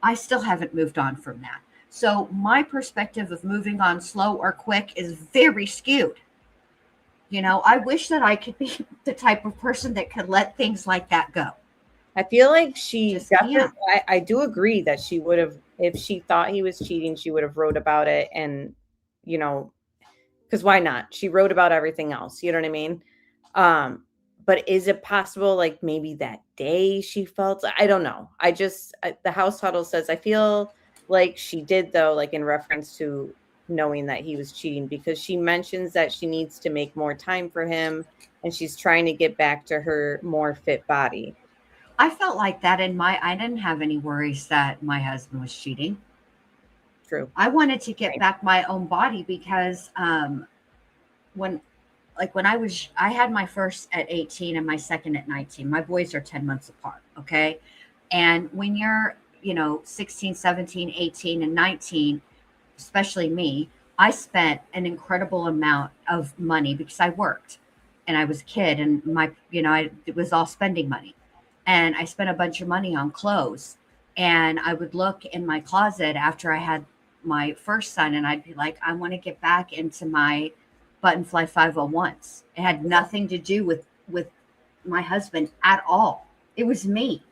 I still haven't moved on from that. So my perspective of moving on slow or quick is very skewed. I wish that I could be the type of person that could let things like that go. I feel like she Just definitely, can't. I do agree that she would have, if she thought he was cheating, she would have wrote about it. And, because why not? She wrote about everything else. You know what I mean? But is it possible, like maybe that day she felt, I don't know. The house huddle says, I feel like she did, though, like in reference to knowing that he was cheating, because she mentions that she needs to make more time for him and she's trying to get back to her more fit body. I felt like that I didn't have any worries that my husband was cheating. True. I wanted to get back my own body because when I had my first at 18 and my second at 19, my boys are 10 months apart. Okay. And when you're, 16, 17, 18, and 19, especially me, I spent an incredible amount of money because I worked and I was a kid and it was all spending money. And I spent a bunch of money on clothes, and I would look in my closet after I had my first son and I'd be like, I want to get back into my button fly 501s. It had nothing to do with my husband at all. It was me.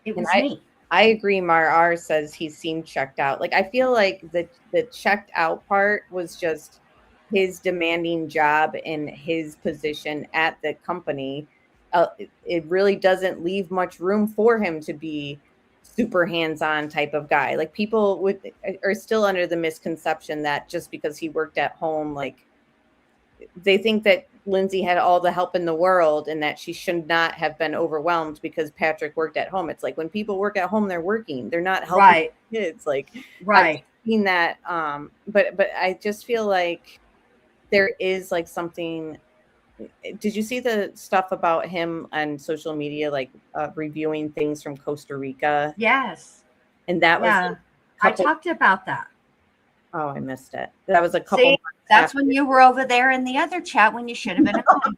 It was me. I agree. Mar R says he seemed checked out. Like, I feel like the checked out part was just his demanding job and his position at the company. It really doesn't leave much room for him to be super hands-on type of guy. Like, people are still under the misconception that just because he worked at home, like they think that Lindsay had all the help in the world and that she should not have been overwhelmed because Patrick worked at home. It's like when people work at home, they're working. They're not helping kids. Like, right. I've seen that. But I just feel like there is like something. Did you see the stuff about him on social media, like reviewing things from Costa Rica? Yes. And that was I talked about that. Oh, I missed it. That was a couple. See, that's when you were over there in the other chat when you should have been at home.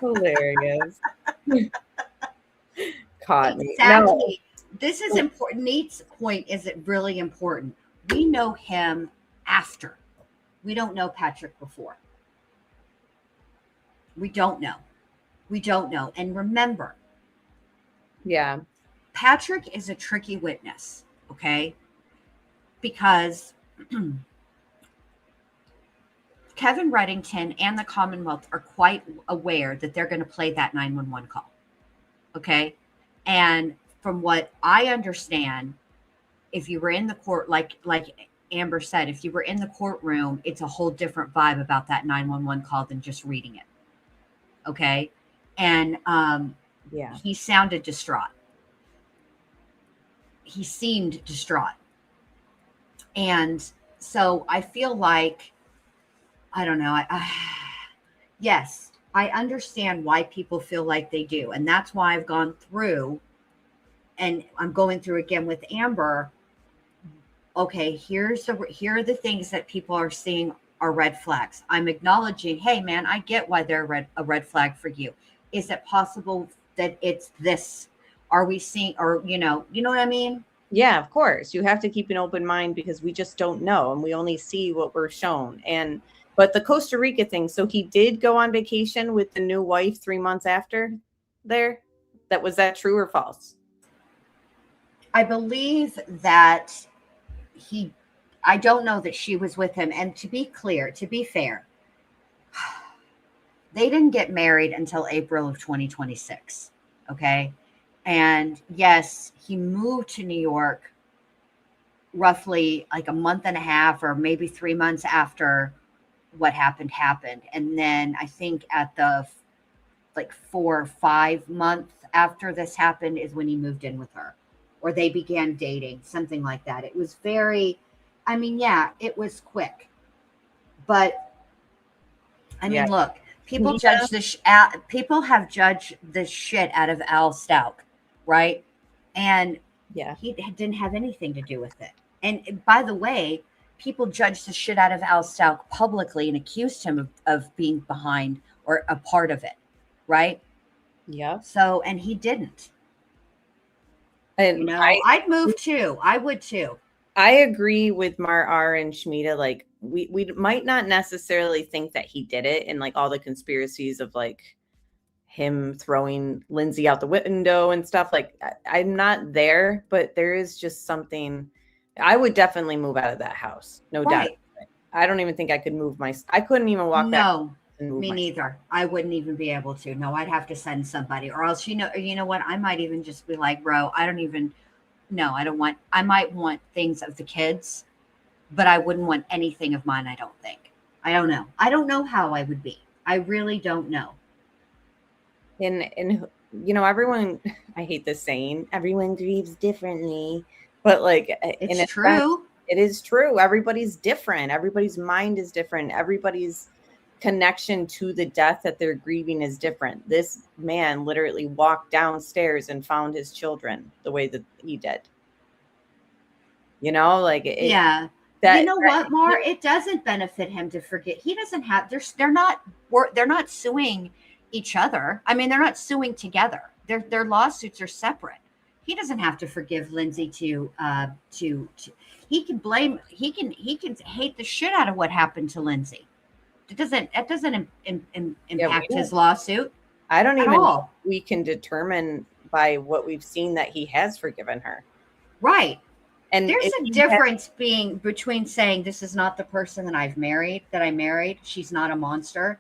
Hilarious. Caught me. Exactly. No. This is important. Nate's point is really important. We know him after. We don't know Patrick before. We don't know. And remember, Patrick is a tricky witness, okay? Because Kevin Reddington and the Commonwealth are quite aware that they're going to play that 911 call, okay? And from what I understand, if you were in the court, like Amber said, if you were in the courtroom, it's a whole different vibe about that 911 call than just reading it. Okay. And he sounded distraught. He seemed distraught. And so I feel like, I don't know. Yes, I understand why people feel like they do. And that's why I've gone through, and I'm going through again with Amber. Okay, here are the things that people are seeing are red flags. I'm acknowledging, hey man, I get why they're a red flag for you. Is it possible that it's this? Are we seeing, or you know what I mean? Yeah, of course. You have to keep an open mind because we just don't know and we only see what we're shown. But the Costa Rica thing, so he did go on vacation with the new wife 3 months after there. Was that true or false? I believe that he I don't know that she was with him. And to be clear, to be fair, they didn't get married until April of 2026. Okay. And yes, he moved to New York roughly like a month and a half or maybe 3 months after what happened. And then I think at the like 4 or 5 months after this happened is when he moved in with her, or they began dating, something like that. It was very, I mean, yeah, it was quick, but I mean, look, people judge people have judged the shit out of Al Stout, right? And he didn't have anything to do with it. And by the way, people judged the shit out of Al Stout publicly and accused him of being behind or a part of it, right? Yeah. So, and he didn't. And you know, I'd move too. I would too. I agree with Mar R and Shmita. Like, we might not necessarily think that he did it, and like all the conspiracies of like him throwing Lindsay out the window and stuff. Like, I'm not there, but there is just something. I would definitely move out of that house, no doubt. I don't even think I could move I couldn't even walk back. No, me neither. I wouldn't even be able to. No, I'd have to send somebody, or else you know what? I might even just be like, bro, I might want things of the kids, but I wouldn't want anything of mine. I don't think. I don't know. I don't know how I would be. I really don't know. And you know, everyone, I hate this saying, everyone grieves differently, but like, it's true. It is true. Everybody's different. Everybody's mind is different. Everybody's connection to the death that they're grieving is different. This man literally walked downstairs and found his children the way that he did. You know, like you know what, Mar? It doesn't benefit him to forget. He doesn't have. They're not suing each other. I mean, they're not suing together. Their lawsuits are separate. He doesn't have to forgive Lindsay to he can blame. He can hate the shit out of what happened to Lindsay. It doesn't impact his lawsuit. I don't even know if we can determine by what we've seen that he has forgiven her. Right. And there's a difference between saying this is not the person that I married. She's not a monster.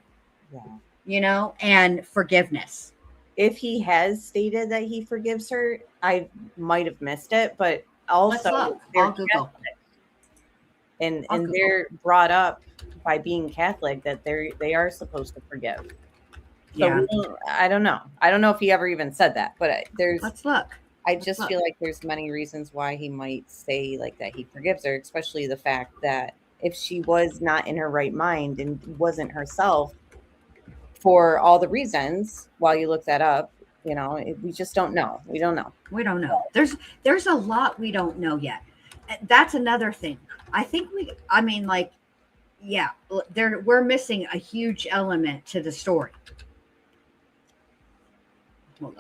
Yeah. You know, and forgiveness. If he has stated that he forgives her, I might have missed it, but also I'll Google. And they're brought up by being Catholic that they are supposed to forgive. So I don't know. I don't know if he ever even said that, but let's look. I just feel like there's many reasons why he might say like that he forgives her, especially the fact that if she was not in her right mind and wasn't herself for all the reasons, while you look that up, you know, we just don't know. We don't know. There's a lot we don't know yet. That's another thing. I think we're missing a huge element to the story.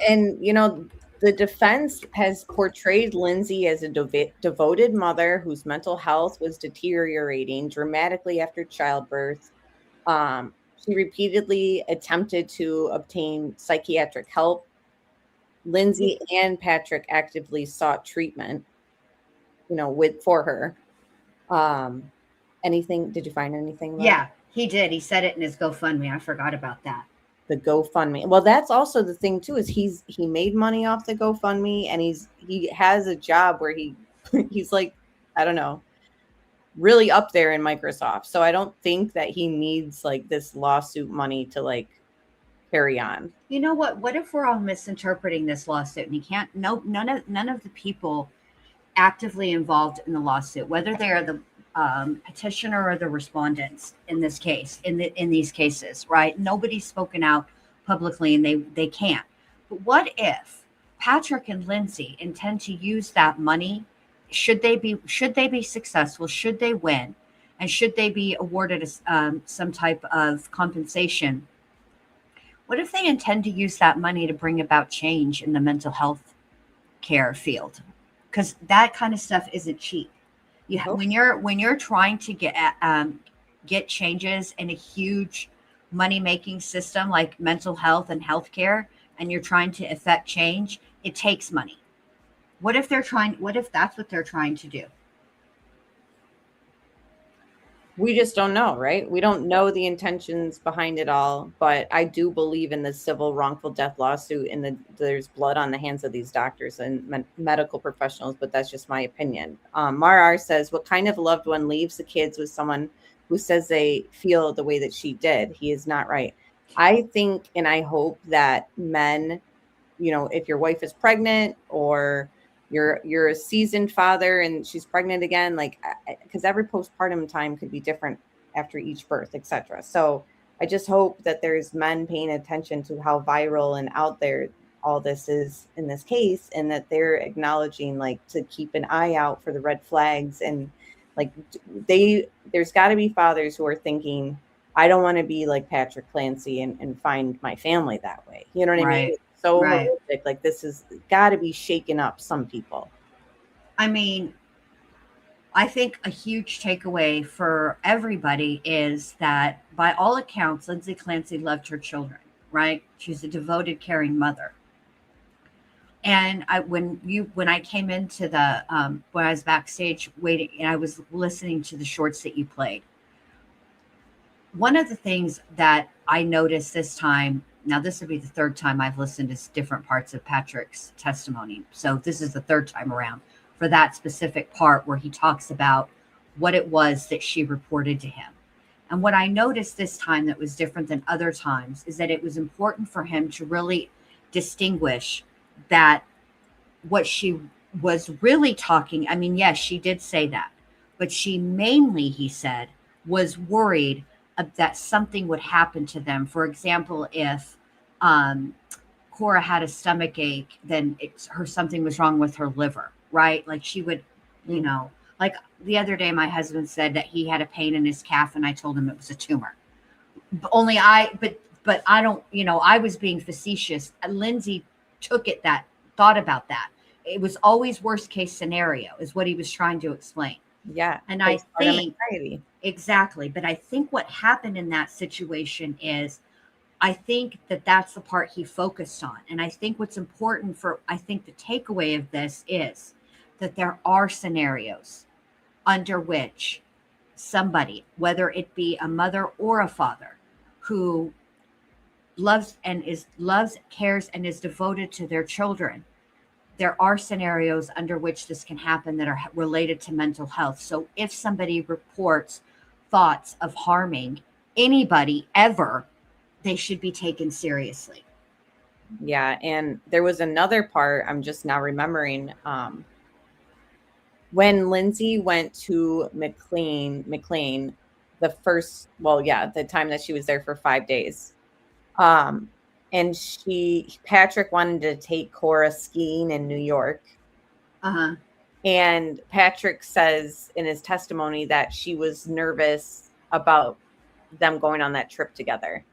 And, you know, the defense has portrayed Lindsay as a devoted mother whose mental health was deteriorating dramatically after childbirth. She repeatedly attempted to obtain psychiatric help. Lindsay and Patrick actively sought treatment, you know, for her. Did you find anything? Yeah, he did. He said it in his GoFundMe. I forgot about that. The GoFundMe. Well, that's also the thing too, is he made money off the GoFundMe, and he has a job where he's like, I don't know, really up there in Microsoft. So I don't think that he needs like this lawsuit money to like carry on. You know what? What if we're all misinterpreting this lawsuit and he can't? None of the people actively involved in the lawsuit, whether they are the petitioner or the respondents in this case, in these cases, right? Nobody's spoken out publicly, and they can't. But what if Patrick and Lindsay intend to use that money? Should they be successful? Should they win? And should they be awarded some type of compensation? What if they intend to use that money to bring about change in the mental health care field? Because that kind of stuff isn't cheap. When you're trying to get changes in a huge money-making system like mental health and healthcare, and you're trying to affect change, it takes money. What if that's what they're trying to do? we just don't know, right? We don't know the intentions behind it all, but I do believe in the civil wrongful death lawsuit and there's blood on the hands of these doctors and medical professionals, but that's just my opinion. Marar says, what kind of loved one leaves the kids with someone who says they feel the way that she did? He is not right. I think, and I hope that men, if your wife is pregnant or you're a seasoned father and she's pregnant again, like, because every postpartum time could be different after each birth, etc. So I just hope that there's men paying attention to how viral and out there all this is in this case, and that they're acknowledging, like, to keep an eye out for the red flags. And like, there's got to be fathers who are thinking, I don't want to be like Patrick Clancy and find my family that way. You know what I mean? So horrific. Like, this has got to be shaking up some people. I mean, I think a huge takeaway for everybody is that, by all accounts, Lindsay Clancy loved her children, right? She's a devoted, caring mother. And when I came into the when I was backstage waiting and I was listening to the shorts that you played, one of the things that I noticed this time, now this would be the third time I've listened to different parts of Patrick's testimony. So this is the third time around for that specific part where he talks about what it was that she reported to him. And what I noticed this time that was different than other times is that it was important for him to really distinguish that what she was really talking, I mean, yes, she did say that, but she mainly, he said, was worried that something would happen to them. For example, if Cora had a stomach ache, then something was wrong with her liver, right? Like, she would, like the other day, my husband said that he had a pain in his calf, and I told him it was a tumor. But I don't, I was being facetious. Lindsay thought about that. It was always worst case scenario is what he was trying to explain. Yeah. And I think exactly. But I think what happened in that situation is, I think that that's the part he focused on. And I think what's important I think the takeaway of this is that there are scenarios under which somebody, whether it be a mother or a father, who loves, cares, and is devoted to their children, there are scenarios under which this can happen that are related to mental health. So if somebody reports thoughts of harming anybody ever, they should be taken seriously. Yeah. And there was another part I'm just now remembering. When Lindsay went to McLean, the time that she was there for 5 days. And Patrick wanted to take Cora skiing in New York. Uh-huh. And Patrick says in his testimony that she was nervous about them going on that trip together.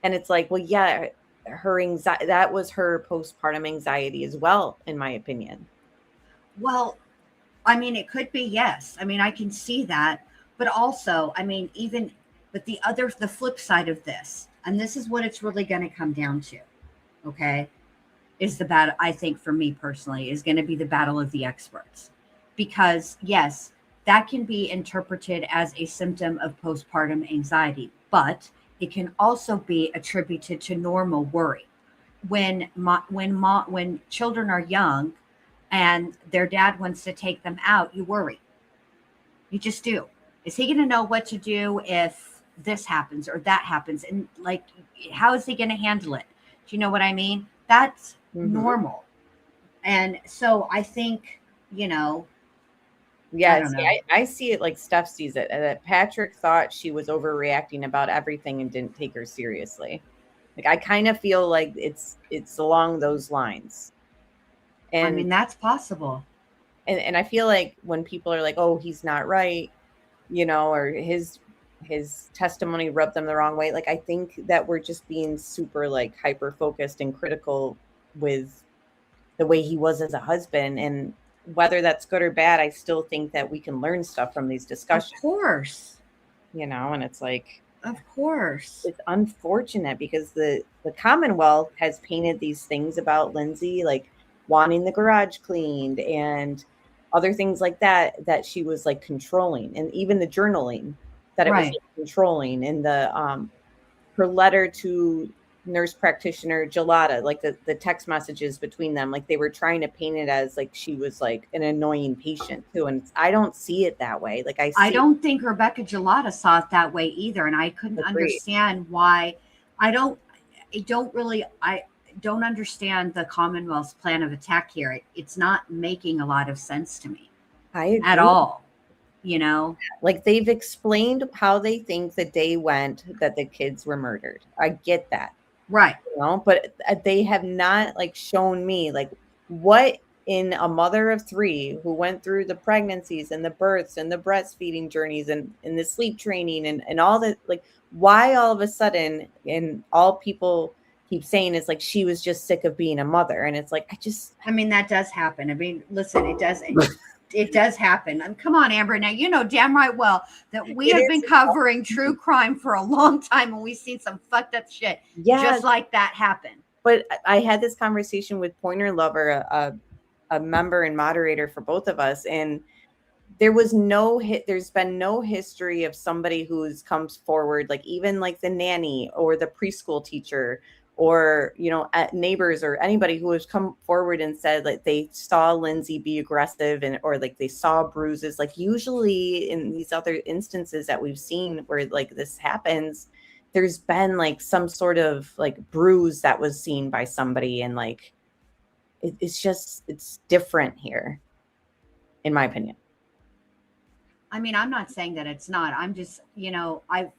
And it's like, well, yeah, her anxiety, that was her postpartum anxiety as well, in my opinion. Well, I mean, it could be, yes. I mean, I can see that. But also, I mean, the flip side of this, and this is what it's really going to come down to, okay, is the battle, I think, for me personally, is going to be the battle of the experts. Because, yes, that can be interpreted as a symptom of postpartum anxiety, but it can also be attributed to normal worry. When children are young and their dad wants to take them out, you worry. You just do. Is he going to know what to do if this happens or that happens? And like, how is he going to handle it? Do you know what I mean? That's normal. And so I think, yeah, I see it like Steph sees it, that Patrick thought she was overreacting about everything and didn't take her seriously. Like, I kind of feel like it's along those lines. And I mean, that's possible. And I feel like when people are like, oh, he's not right, or his testimony rubbed them the wrong way. Like, I think that we're just being super like hyper focused and critical with the way he was as a husband. And whether that's good or bad, I still think that we can learn stuff from these discussions. Of course. And it's like, of course, it's unfortunate because the Commonwealth has painted these things about Lindsay, like wanting the garage cleaned and other things like that she was like controlling, and even the journaling that it was like, controlling, and the her letter to nurse practitioner Gelada, like the text messages between them, like they were trying to paint it as like she was like an annoying patient too, and I don't see it that way. Like I don't think Rebecca Gelada saw it that way either, and I couldn't understand why. I don't understand the Commonwealth's plan of attack here. It's not making a lot of sense to me. I agree. At all. You know, like they've explained how they think the day went that the kids were murdered. I get that. Right. You know, but they have not like shown me like what in a mother of 3 who went through the pregnancies and the births and the breastfeeding journeys and the sleep training and all that, like why all of a sudden, and all people keep saying is like she was just sick of being a mother. And it's like, I mean, that does happen. I mean, listen, it does. It does happen. Come on, Amber. Now, you know damn right well that we have been covering true crime for a long time, and we've seen some fucked up shit just like that happen. But I had this conversation with Pointer Lover, a member and moderator for both of us, and there's been no history of somebody who's comes forward, like even like the nanny or the preschool teacher, or, you know, at neighbors or anybody who has come forward and said like they saw Lindsay be aggressive or like they saw bruises. Like usually in these other instances that we've seen where like this happens, there's been like some sort of like bruise that was seen by somebody, and like it's different here, in my opinion. I mean, I'm not saying that it's not. I'm just, you know, I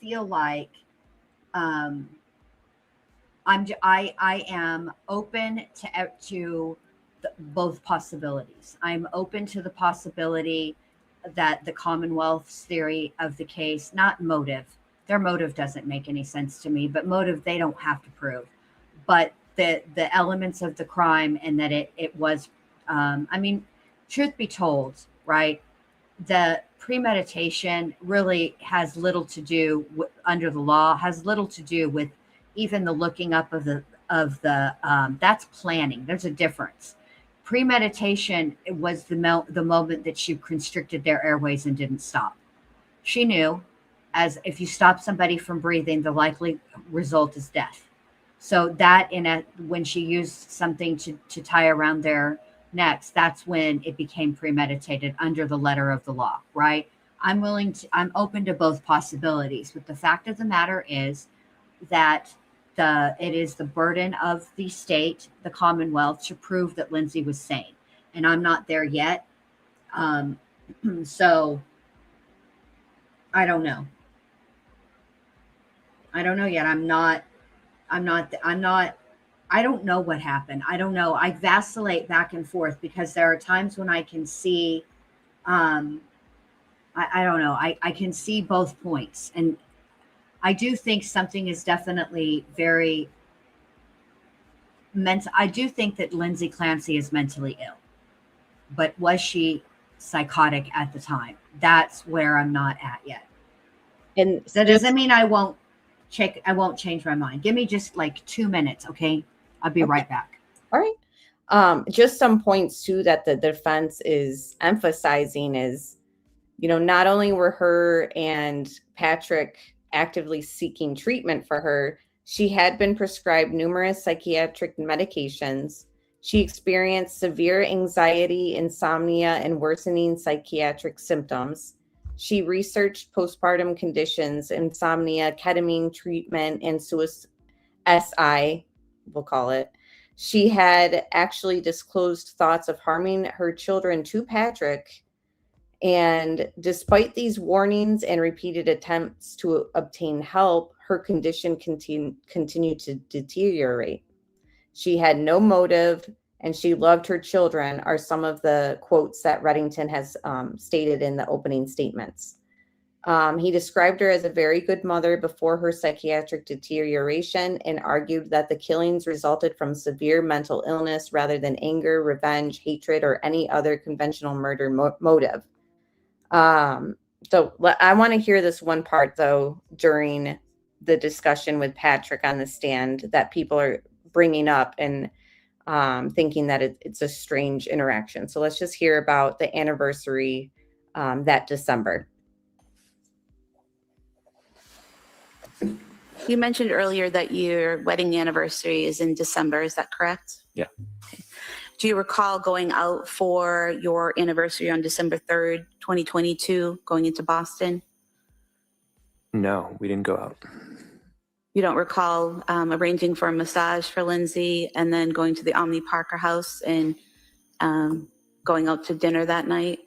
feel like I am open to both possibilities. I'm open to the possibility that the Commonwealth's theory of the case, not motive, their motive doesn't make any sense to me, but motive they don't have to prove, but the elements of the crime, and that it was, I mean, truth be told, right? The premeditation really has little to do with, under the law, has little to do with even the looking up of the that's planning. There's a difference. Premeditation was the moment that she constricted their airways and didn't stop. She knew, as if you stop somebody from breathing, the likely result is death. So that when she used something to tie around their necks, that's when it became premeditated under the letter of the law, right? I'm open to both possibilities, but the fact of the matter is that it is the burden of the state, the Commonwealth, to prove that Lindsay was sane. And I'm not there yet. So I don't know. I don't know yet. I don't know what happened. I don't know. I vacillate back and forth because there are times when I can see, I don't know. I can see both points. And I do think something is definitely very mental. I do think that Lindsay Clancy is mentally ill, but was she psychotic at the time? That's where I'm not at yet. And that doesn't mean I won't change my mind. Give me just like 2 minutes. Okay. I'll be right back. All right. Just some points too that the defense is emphasizing is, you know, not only were her and Patrick actively seeking treatment for her, she had been prescribed numerous psychiatric medications. She experienced severe anxiety, insomnia, and worsening psychiatric symptoms. She researched postpartum conditions, insomnia, ketamine treatment, and SI, we'll call it. She had actually disclosed thoughts of harming her children to Patrick. And despite these warnings and repeated attempts to obtain help, her condition continued to deteriorate. She had no motive, and she loved her children, are some of the quotes that Reddington has stated in the opening statements. He described her as a very good mother before her psychiatric deterioration, and argued that the killings resulted from severe mental illness rather than anger, revenge, hatred, or any other conventional murder motive. So I want to hear this one part though during the discussion with Patrick on the stand that people are bringing up, and thinking that it's a strange interaction. So let's just hear about the anniversary that December. You mentioned earlier that your wedding anniversary is in December. Is that correct? Yeah. Okay. Do you recall going out for your anniversary on December 3rd, 2022, going into Boston? No, we didn't go out. You don't recall arranging for a massage for Lindsay and then going to the Omni Parker house and going out to dinner that night?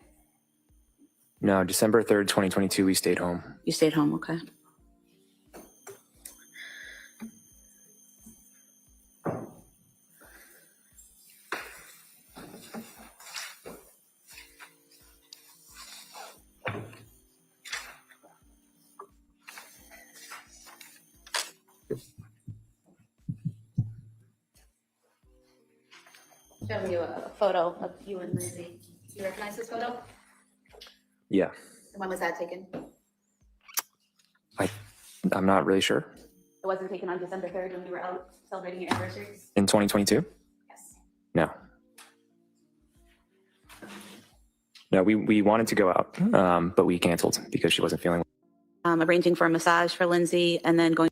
No, December 3rd, 2022, we stayed home. You stayed home, okay. Showing you a photo of you and Lindsay. Do you recognize this photo? Yeah. And when was that taken? I'm not really sure. It wasn't taken on December 3rd when you were out celebrating your anniversary? In 2022? Yes. No. No, we wanted to go out, but we canceled because she wasn't feeling well. Arranging for a massage for Lindsay and then going.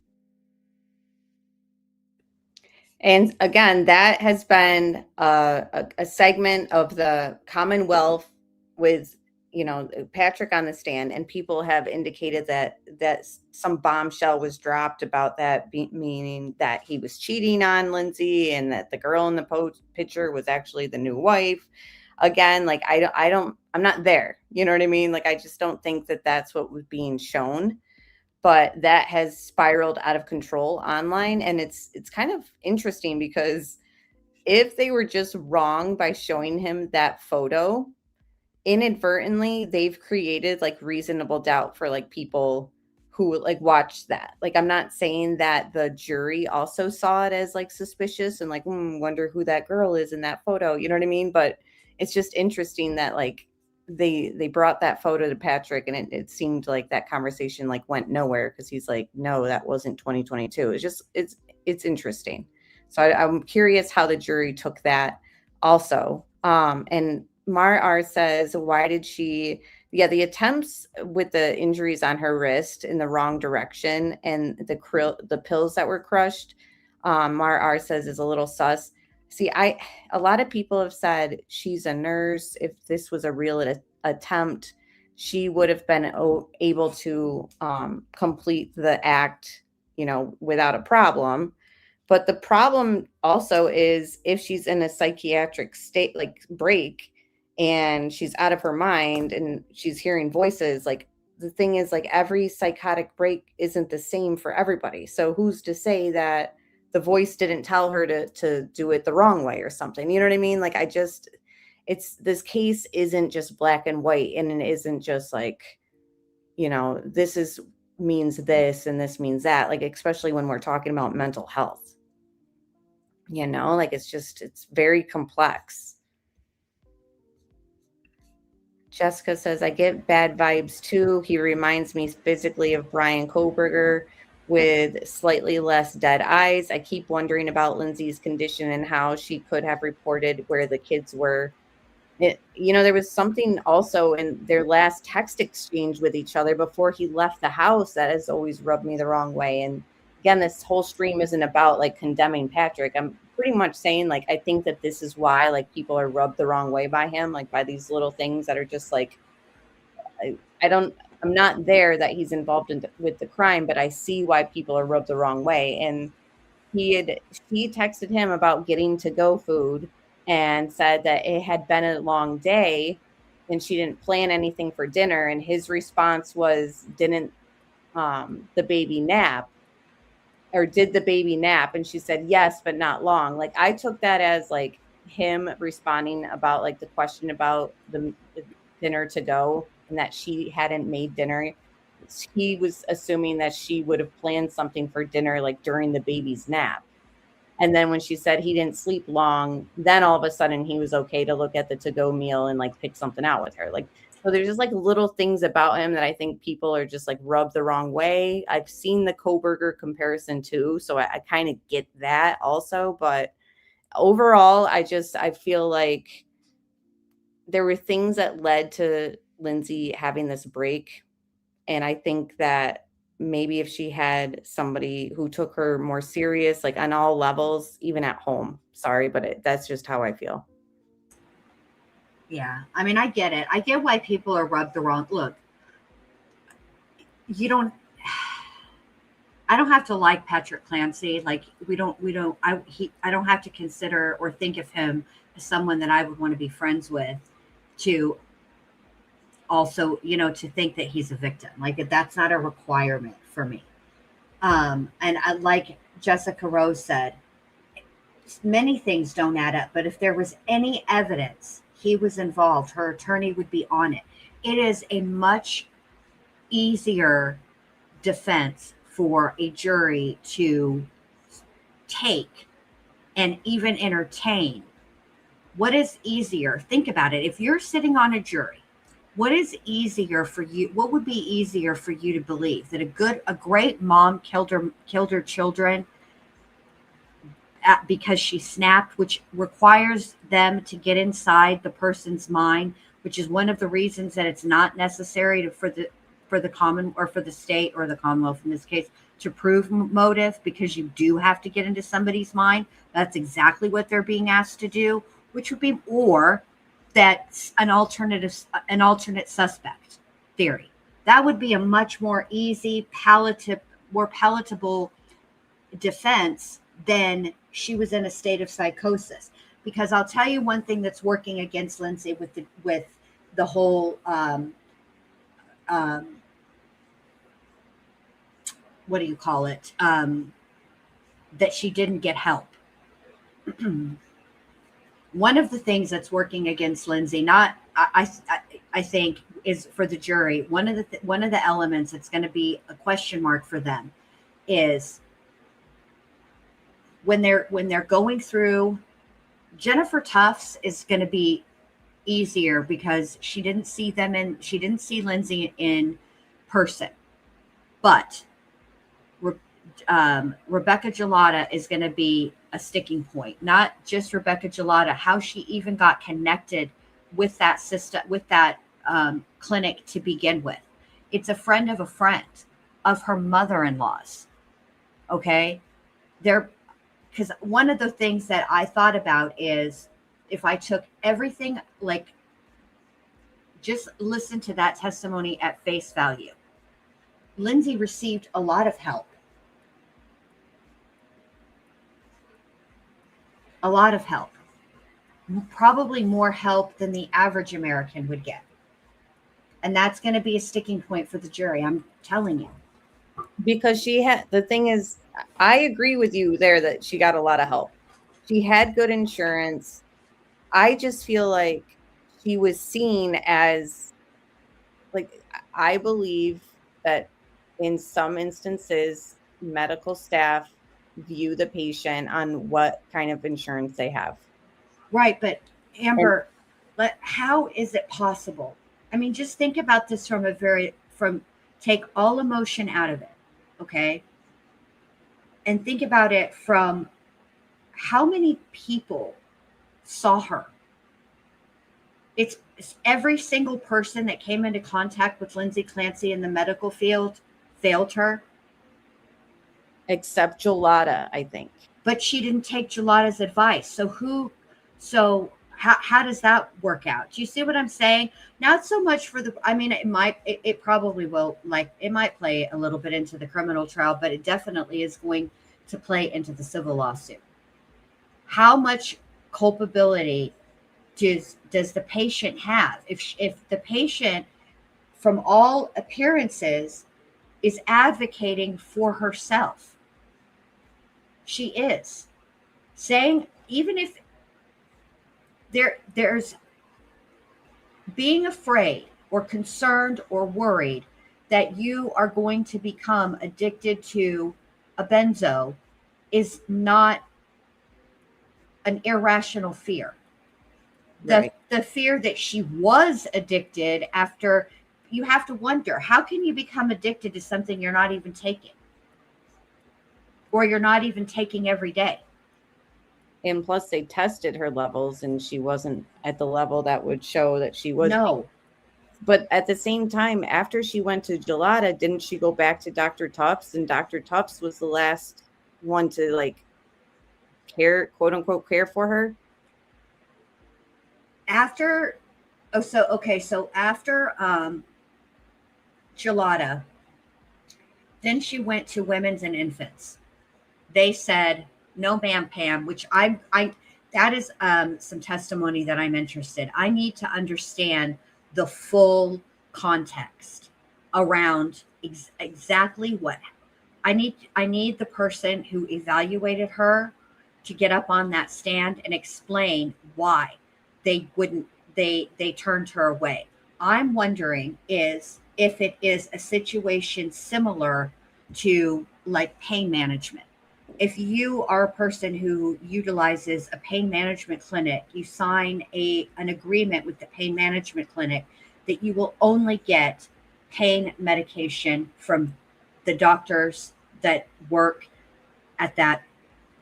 And again, that has been a segment of the Commonwealth with, Patrick on the stand, and people have indicated that some bombshell was dropped about that, meaning that he was cheating on Lindsay and that the girl in the picture was actually the new wife. Again, like I'm not there. You know what I mean? Like I just don't think that that's what was being shown. But that has spiraled out of control online. And it's kind of interesting because if they were just wrong by showing him that photo, inadvertently, they've created like reasonable doubt for like people who like watched that. Like, I'm not saying that the jury also saw it as like suspicious and like, wonder who that girl is in that photo. You know what I mean? But it's just interesting that like, they brought that photo to Patrick and it seemed like that conversation like went nowhere because he's like, no, that wasn't 2022. It's just, it's interesting. So I'm curious how the jury took that also. And Mar R says, why did she, the attempts with the injuries on her wrist in the wrong direction and the pills that were crushed, Mar R says is a little sus. See, a lot of people have said she's a nurse. If this was a real attempt, she would have been able to complete the act, without a problem. But the problem also is if she's in a psychiatric state, like break, and she's out of her mind and she's hearing voices, like the thing is like every psychotic break isn't the same for everybody. So who's to say that the voice didn't tell her to do it the wrong way or something? You know what I mean? Like this case isn't just black and white, and it isn't just like, this means this and this means that, like, especially when we're talking about mental health, like it's very complex. Jessica says, I get bad vibes too. He reminds me physically of Brian Koberger with slightly less dead eyes. I keep wondering about Lindsay's condition and how she could have reported where the kids were. There was something also in their last text exchange with each other before he left the house that has always rubbed me the wrong way. And again, this whole stream isn't about like condemning Patrick. I'm pretty much saying like, I think that this is why like people are rubbed the wrong way by him, like by these little things that are just like, I'm not there that he's involved with the crime, but I see why people are rubbed the wrong way. And she texted him about getting to-go food and said that it had been a long day and she didn't plan anything for dinner. And his response was, didn't the baby nap? Or did the baby nap? And she said, yes, but not long. Like I took that as like him responding about like the question about the dinner to go and that she hadn't made dinner. He was assuming that she would have planned something for dinner like during the baby's nap. And then when she said he didn't sleep long, then all of a sudden he was okay to look at the to-go meal and like pick something out with her. Like, so there's just like little things about him that I think people are just like rubbed the wrong way. I've seen the Koberger comparison too, so I kind of get that also. But overall, I feel like there were things that led to Lindsay having this break. And I think that maybe if she had somebody who took her more serious, like on all levels, even at home, sorry, but that's just how I feel. Yeah. I mean, I get it. I get why people are rubbed the wrong. Look, I don't have to like Patrick Clancy. Like I don't have to consider or think of him as someone that I would want to be friends with to also, to think that he's a victim. Like that's not a requirement for me. And I, like Jessica Rose said, many things don't add up, but if there was any evidence he was involved, her attorney would be on it. It is a much easier defense for a jury to take and even entertain. What is easier? Think about it. If you're sitting on a jury, what is easier for you? What would be easier for you to believe that a great mom killed her children because she snapped, which requires them to get inside the person's mind, which is one of the reasons that it's not necessary for the common or for the state or the Commonwealth in this case to prove motive, because you do have to get into somebody's mind. That's exactly what they're being asked to do, which would be, or that's an alternate suspect theory. That would be a much more easy, more palatable defense than she was in a state of psychosis. Because I'll tell you one thing that's working against Lindsay with the whole what do you call it? That she didn't get help. One of the things that's working against Lindsay, I think, is for the jury. One of the elements that's going to be a question mark for them is when they're going through. Jennifer Tufts is going to be easier because she didn't see Lindsay in person, but Rebecca Gelada is going to be a sticking point. Not just Rebecca Gelada, how she even got connected with that system, with that clinic to begin with. It's a friend of her mother-in-law's. Okay, because one of the things that I thought about is if I took everything, like just listen to that testimony at face value. Lindsay received a lot of help. A lot of help. Probably more help than the average American would get. And that's going to be a sticking point for the jury. I'm telling you. Because the thing is, I agree with you there that she got a lot of help. She had good insurance. I just feel like she was seen as, like, I believe that in some instances, medical staff view the patient on what kind of insurance they have. Right. But Amber, how is it possible? I mean, just think about this take all emotion out of it. Okay. And think about it from how many people saw her. It's every single person that came into contact with Lindsay Clancy in the medical field failed her. Except Gelada, I think. But she didn't take Gelada's advice. So how does that work out? Do you see what I'm saying? Not so much it probably will, like, it might play a little bit into the criminal trial, but it definitely is going to play into the civil lawsuit. How much culpability does the patient have? If the patient, from all appearances, is advocating for herself, she is saying, even if there's being afraid or concerned or worried that you are going to become addicted to a benzo is not an irrational fear. Right. The fear that she was addicted after, you have to wonder, how can you become addicted to something you're not even taking? Or you're not even taking every day? And plus they tested her levels and she wasn't at the level that would show that she was. No. But at the same time, after she went to Gelada, didn't she go back to Dr. Tufts? And Dr. Tufts was the last one to like care, quote unquote, care for her. After, so after Gelada, then she went to Women's and Infants. They said, no, ma'am, Pam, which that is some testimony that I'm interested. I need to understand the full context around exactly what I need the person who evaluated her to get up on that stand and explain why they turned her away. I'm wondering if it is a situation similar to like pain management. If you are a person who utilizes a pain management clinic, you sign an agreement with the pain management clinic that you will only get pain medication from the doctors that work at that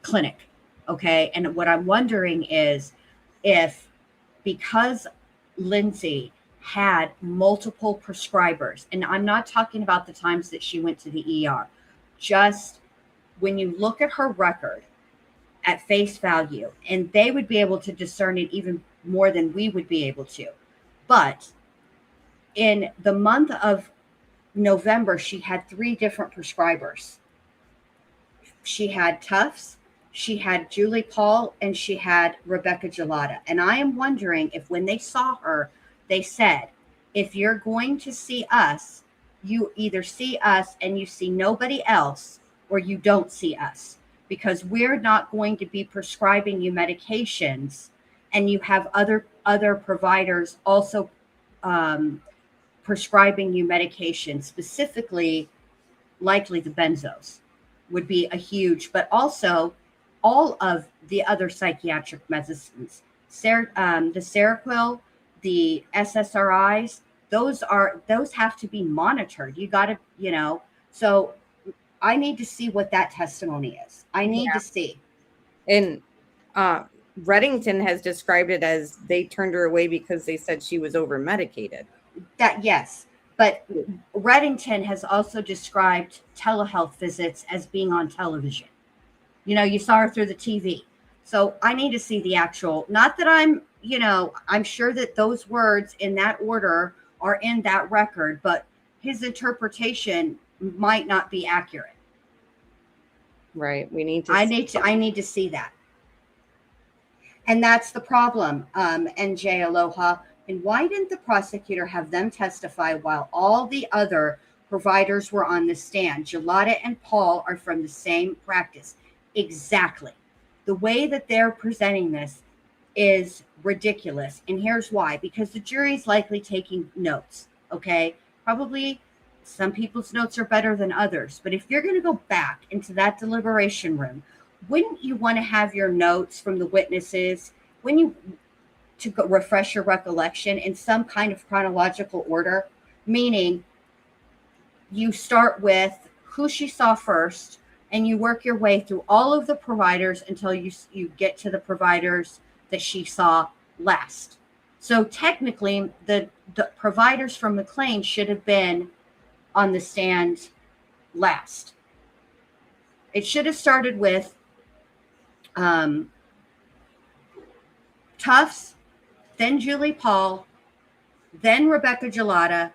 clinic. Okay. And what I'm wondering is if, because Lindsay had multiple prescribers, and I'm not talking about the times that she went to the ER, just when you look at her record at face value, and they would be able to discern it even more than we would be able to. But in the month of November, she had 3 different prescribers. She had Tufts, she had Julie Paul, and she had Rebecca Gelada. And I am wondering if when they saw her, they said, if you're going to see us, you either see us and you see nobody else, or you don't see us, because we're not going to be prescribing you medications, and you have other providers also prescribing you medication, specifically likely the benzos would be a huge, but also all of the other psychiatric medicines, the Seroquel, the SSRIs, those have to be monitored. You got to, so I need to see what that testimony is. I need to see. And Reddington has described it as they turned her away because they said she was over medicated. That, yes. But Reddington has also described telehealth visits as being on television. You saw her through the TV. So I need to see the actual, not that I'm sure that those words in that order are in that record, but his interpretation might not be accurate. Right. I need to see that. And that's the problem, NJ Aloha. And why didn't the prosecutor have them testify while all the other providers were on the stand? Gelada and Paul are from the same practice. Exactly. The way that they're presenting this is ridiculous. And here's why. Because the jury's likely taking notes. Okay. Probably some people's notes are better than others. But if you're going to go back into that deliberation room, wouldn't you want to have your notes from the witnesses to refresh your recollection in some kind of chronological order? Meaning you start with who she saw first and you work your way through all of the providers until you get to the providers that she saw last. So technically the providers from McLean should have been on the stand last. It should have started with Tufts, then Julie Paul, then Rebecca Gelada.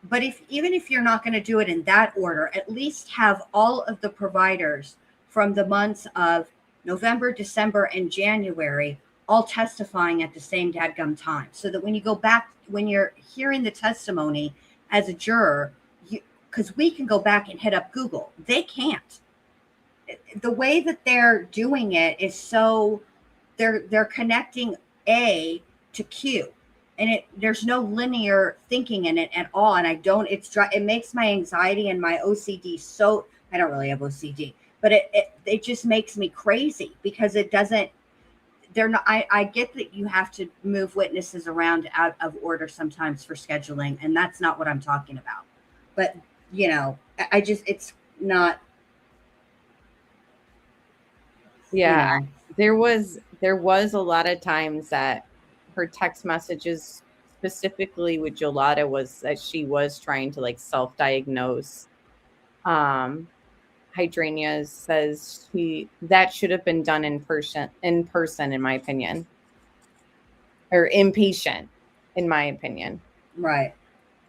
But even if you're not going to do it in that order, at least have all of the providers from the months of November, December, and January all testifying at the same dadgum time. So that when you go back, when you're hearing the testimony as a juror, because we can go back and hit up Google. They can't. The way that they're doing it is so they're connecting A to Q, and there's no linear thinking in it at all. And it makes my anxiety and my OCD so, I don't really have OCD, but it just makes me crazy because it doesn't, they're not, I get that you have to move witnesses around out of order sometimes for scheduling, and that's not what I'm talking about. But it's not. Yeah. There was a lot of times that her text messages, specifically with Jolada, was that she was trying to like self-diagnose. Hydrania says that should have been done in person, in my opinion, or inpatient, in my opinion. Right.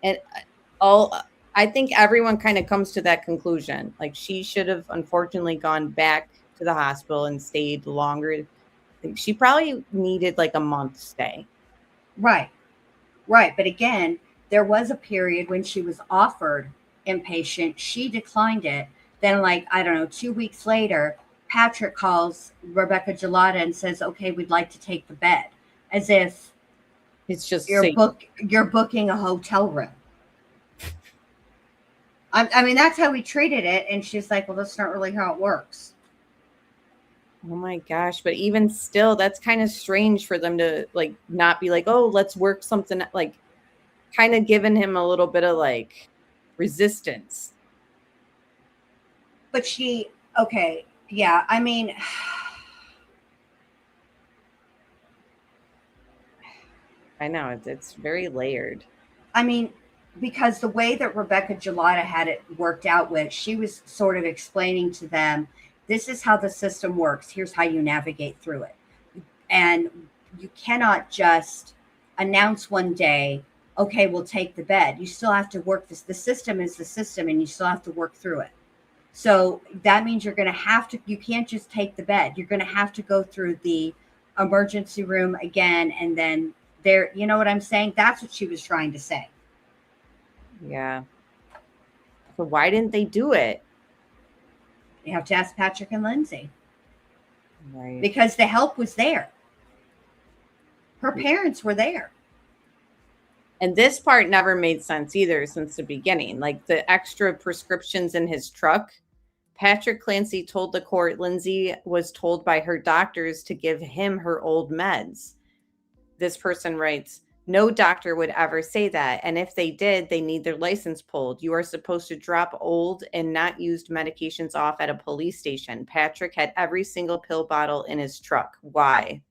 And I think everyone kind of comes to that conclusion. Like, she should have unfortunately gone back to the hospital and stayed longer. She probably needed like a month stay. Right. Right. But again, there was a period when she was offered inpatient. She declined it. Then, like, I don't know, 2 weeks later, Patrick calls Rebecca Gelada and says, okay, we'd like to take the bed. As if it's just you're booking a hotel room. I mean, that's how we treated it. And she's like, well, that's not really how it works. Oh my gosh. But even still, that's kind of strange for them to like not be like, oh, let's work something, like kind of giving him a little bit of like resistance. But okay. Yeah. I mean, I know it's very layered. I mean, because the way that Rebecca Gelada had it worked out with, she was sort of explaining to them, this is how the system works. Here's how you navigate through it. And you cannot just announce one day, okay, we'll take the bed. You still have to work this. The system is the system, and you still have to work through it. So that means you're going to have to, you can't just take the bed. You're going to have to go through the emergency room again. And then there, you know what I'm saying? That's what she was trying to say. Yeah. But why didn't they do it? You have to ask Patrick and Lindsay. Right. Because the help was there. Her parents were there. And this part never made sense either since the beginning. Like the extra prescriptions in his truck. Patrick Clancy told the court Lindsay was told by her doctors to give him her old meds. This person writes, no doctor would ever say that. And if they did, they need their license pulled. You are supposed to drop old and not used medications off at a police station. Patrick had every single pill bottle in his truck. Why?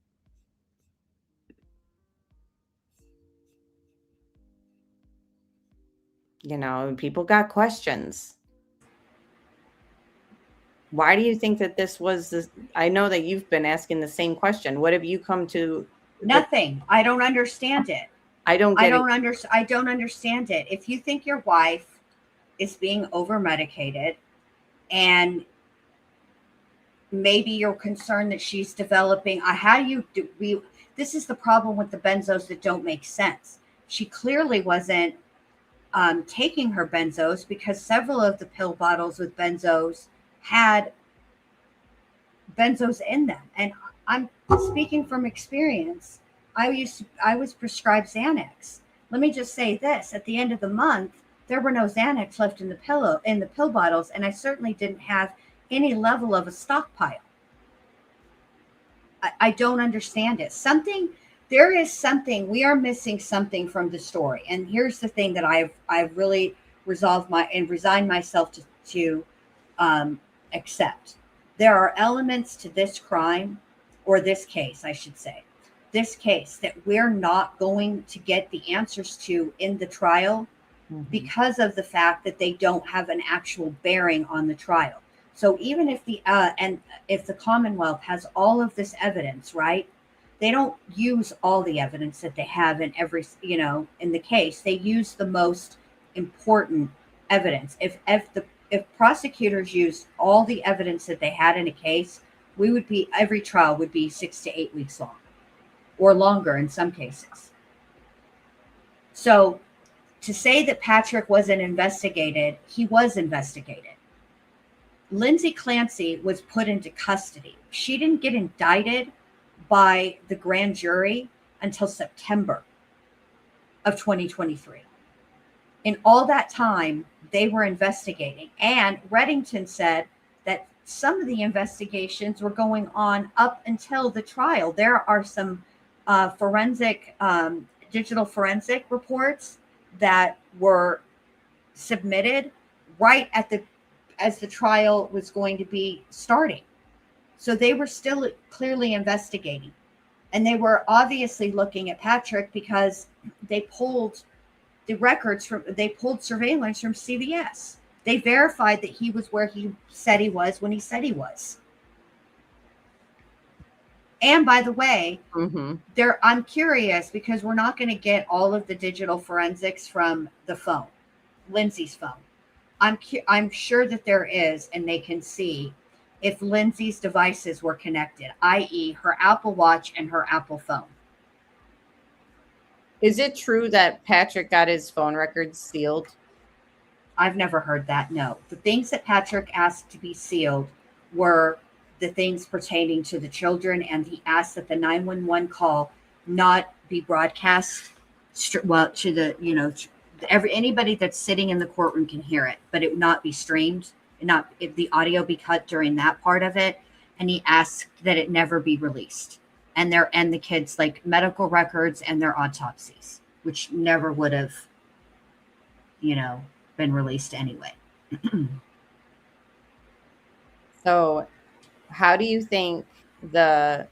You know, people got questions. Why do you think that this was this? I know that you've been asking the same question. What have you come to? Nothing. I don't understand it. I don't understand it. If you think your wife is being over medicated and maybe you're concerned that she's developing, this is the problem with the benzos that don't make sense. She clearly wasn't taking her benzos because several of the pill bottles with benzos had benzos in them. And I'm speaking from experience. I was prescribed Xanax. Let me just say this: at the end of the month, there were no Xanax left in the pill bottles, and I certainly didn't have any level of a stockpile. I don't understand it. We are missing something from the story. And here's the thing that I've really resigned myself to accept. There are elements to this crime, or this case, I should say, this case that we're not going to get the answers to in the trial because of the fact that they don't have an actual bearing on the trial. So even if if the Commonwealth has all of this evidence, right, they don't use all the evidence that they have in every, in the case. They use the most important evidence. If prosecutors used all the evidence that they had in a case, every trial would be 6 to 8 weeks long, or longer in some cases. So to say that Patrick wasn't investigated, he was investigated. Lindsay Clancy was put into custody. She didn't get indicted by the grand jury until September of 2023. In all that time, they were investigating. And Reddington said that some of the investigations were going on up until the trial. There are some digital forensic reports that were submitted right as the trial was going to be starting. So they were still clearly investigating. And they were obviously looking at Patrick because they pulled they pulled surveillance from CVS. They verified that he was where he said he was when he said he was. And by the way, I'm curious because we're not going to get all of the digital forensics from the phone, Lindsay's phone. I'm sure that there is, and they can see if Lindsay's devices were connected, i.e. her Apple Watch and her Apple phone. Is it true that Patrick got his phone records sealed? I've never heard that. No. The things that Patrick asked to be sealed were the things pertaining to the children, and he asked that the 911 call not be broadcast to the, anybody that's sitting in the courtroom can hear it, but it would not be streamed, if the audio be cut during that part of it. And he asked that it never be released. And the kids' like medical records and their autopsies, which never would have, been released anyway. So how do you think if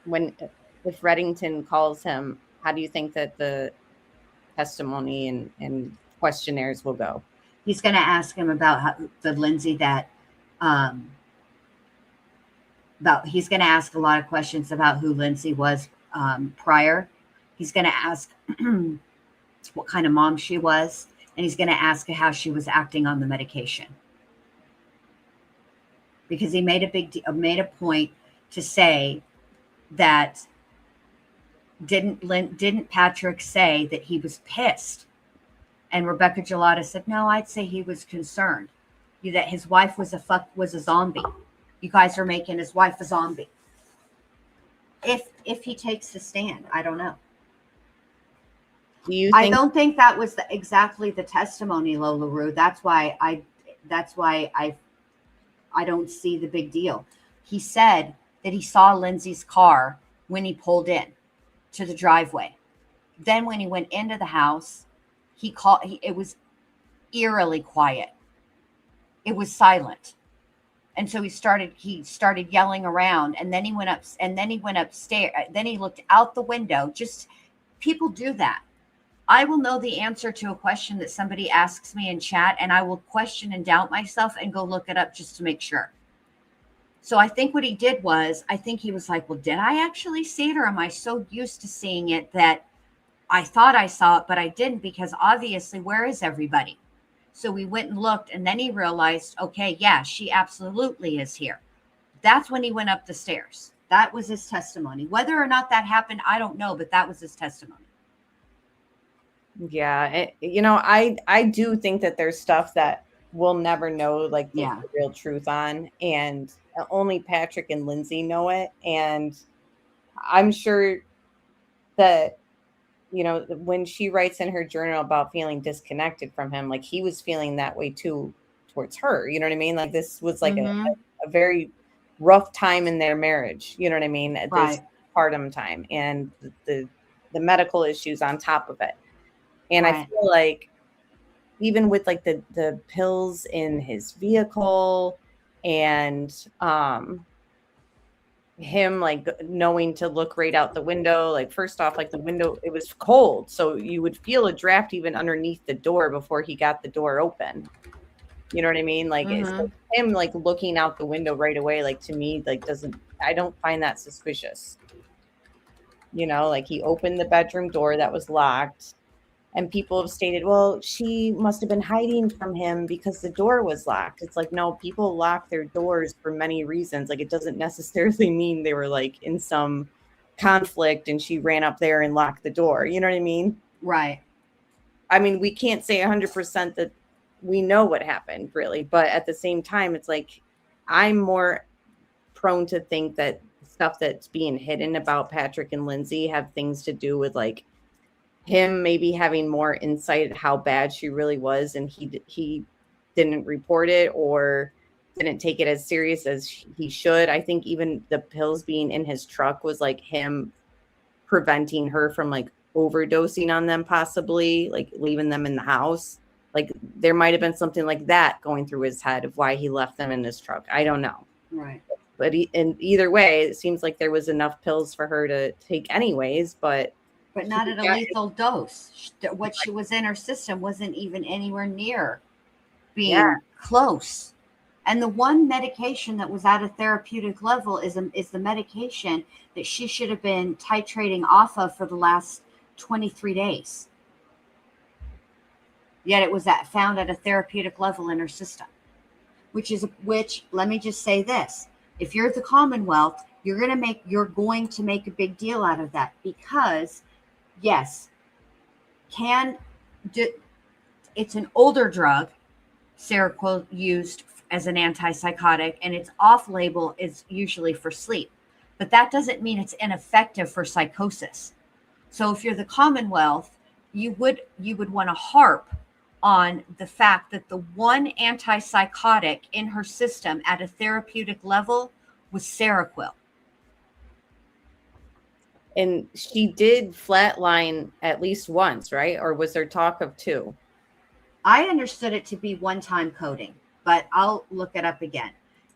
Reddington calls him, how do you think that the testimony and questionnaires will go? He's going to ask him about the Lindsay he's going to ask a lot of questions about who Lindsay was prior. He's going to ask what kind of mom she was, and he's going to ask how she was acting on the medication. Because he made a point to say that didn't Patrick say that he was pissed? And Rebecca Gelada said, no, I'd say he was concerned that his wife was a zombie. You guys are making his wife a zombie. If he takes the stand, I don't know. I don't think that was exactly the testimony, Lola Rue. That's why I don't see the big deal. He said that he saw Lindsay's car when he pulled in to the driveway. Then when he went into the house, it was eerily quiet. It was silent. And so he started yelling around, and then he went upstairs. Then he looked out the window. Just people do that. I will know the answer to a question that somebody asks me in chat, and I will question and doubt myself and go look it up just to make sure. So I think what he did was, I think he was like, well, did I actually see it, or am I so used to seeing it that I thought I saw it, but I didn't, because obviously, where is everybody? So we went and looked, and then he realized, okay, yeah, she absolutely is here. That's when he went up the stairs. That was his testimony. Whether or not that happened, I don't know, but that was his testimony. Yeah. I do think that there's stuff that we'll never know, like the real truth on, and only Patrick and Lindsay know it. And I'm sure that, when she writes in her journal about feeling disconnected from him, like he was feeling that way too towards her. You know what I mean? Like this was like a very rough time in their marriage. You know what I mean? At this postpartum time, and the medical issues on top of it. And I feel like even with like the pills in his vehicle and him like knowing to look right out the window, like first off, like the window, it was cold, so you would feel a draft even underneath the door before he got the door open. You know what I mean? Like it's like him like looking out the window right away, like to me, like I don't find that suspicious. Like he opened the bedroom door that was locked. And people have stated, well, she must have been hiding from him because the door was locked. It's like, no, people lock their doors for many reasons. Like, it doesn't necessarily mean they were like in some conflict and she ran up there and locked the door. You know what I mean? Right. I mean, we can't say 100% that we know what happened, really. But at the same time, it's like, I'm more prone to think that stuff that's being hidden about Patrick and Lindsay have things to do with like him maybe having more insight how bad she really was, and he didn't report it or didn't take it as serious as he should. I think even the pills being in his truck was like him preventing her from like overdosing on them, possibly like leaving them in the house. Like there might have been something like that going through his head of why he left them in his truck. I don't know. Right. But in either way, it seems like there was enough pills for her to take anyways, but not at a lethal dose. What she was in her system wasn't even anywhere near being close. And the one medication that was at a therapeutic level is the medication that she should have been titrating off of for the last 23 days. Yet it was found at a therapeutic level in her system, which let me just say this. If you're the Commonwealth, you're going to make a big deal out of that, because yes, it's an older drug. Seroquel used as an antipsychotic, and it's off-label, is usually for sleep, but that doesn't mean it's ineffective for psychosis. So if you're the Commonwealth, you would want to harp on the fact that the one antipsychotic in her system at a therapeutic level was Seroquel. And she did flatline at least once, right? Or was there talk of two? I understood it to be one-time coding, but I'll look it up again.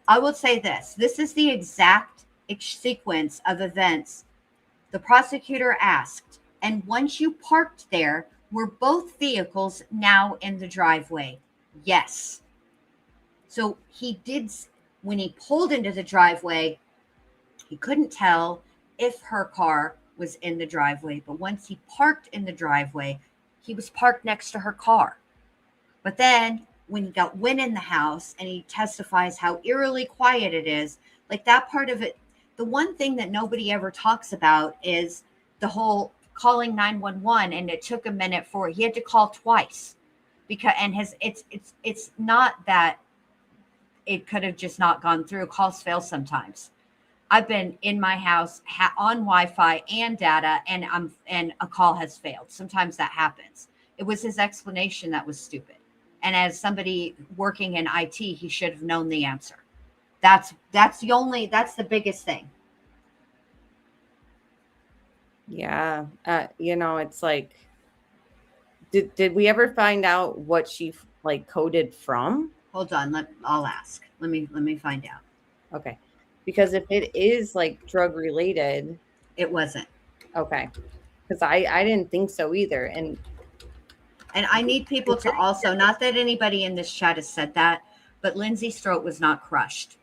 I will say this. This is the exact sequence of events the prosecutor asked. And once you parked there, were both vehicles now in the driveway? Yes. So he did, when he pulled into the driveway, he couldn't tell if her car was in the driveway. But once he parked in the driveway, he was parked next to her car. But then when he went in the house and he testifies how eerily quiet it is, like that part of it, the one thing that nobody ever talks about is the whole calling 911, and it took a minute he had to call twice because, and it's not that it could have just not gone through. Calls fail sometimes. I've been in my house on Wi-Fi and data, and a call has failed. Sometimes that happens. It was his explanation that was stupid. And as somebody working in IT, he should have known the answer. That's the biggest thing. Yeah. It's like, did we ever find out what she coded from? Hold on. I'll ask. Let me find out. Okay. Because if it is drug related, it wasn't. Okay. Because I didn't think so either. And I need people to also, not that anybody in this chat has said that, but Lindsay's throat was not crushed.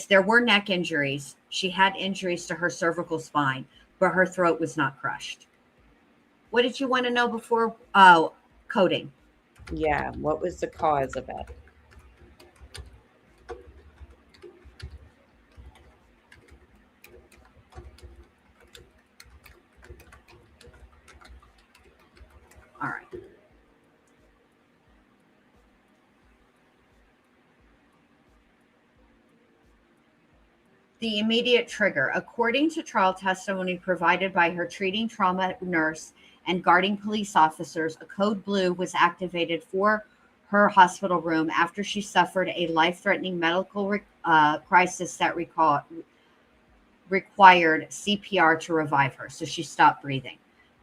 There were neck injuries. She had injuries to her cervical spine, but her throat was not crushed. What did you want to know before? Oh, coding. Yeah. What was the cause of it? All right. The immediate trigger. According to trial testimony provided by her treating trauma nurse and guarding police officers, a code blue was activated for her hospital room after she suffered a life-threatening medical crisis that required CPR to revive her. So she stopped breathing.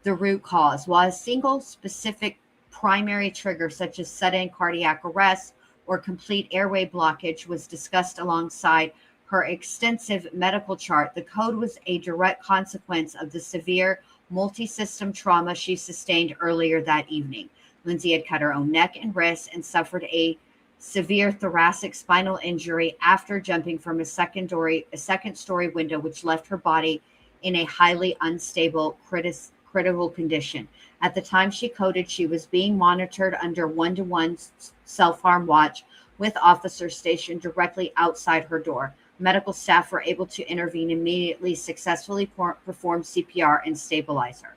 The root cause. While a single specific primary trigger, such as sudden cardiac arrest or complete airway blockage, was discussed alongside her extensive medical chart, the code was a direct consequence of the severe multi-system trauma she sustained earlier that evening. Lindsay had cut her own neck and wrist and suffered a severe thoracic spinal injury after jumping from a second-story window, which left her body in a highly unstable critical condition. At the time she coded, she was being monitored under one-to-one self-harm watch with officers stationed directly outside her door. Medical staff were able to intervene immediately, successfully perform CPR, and stabilize her.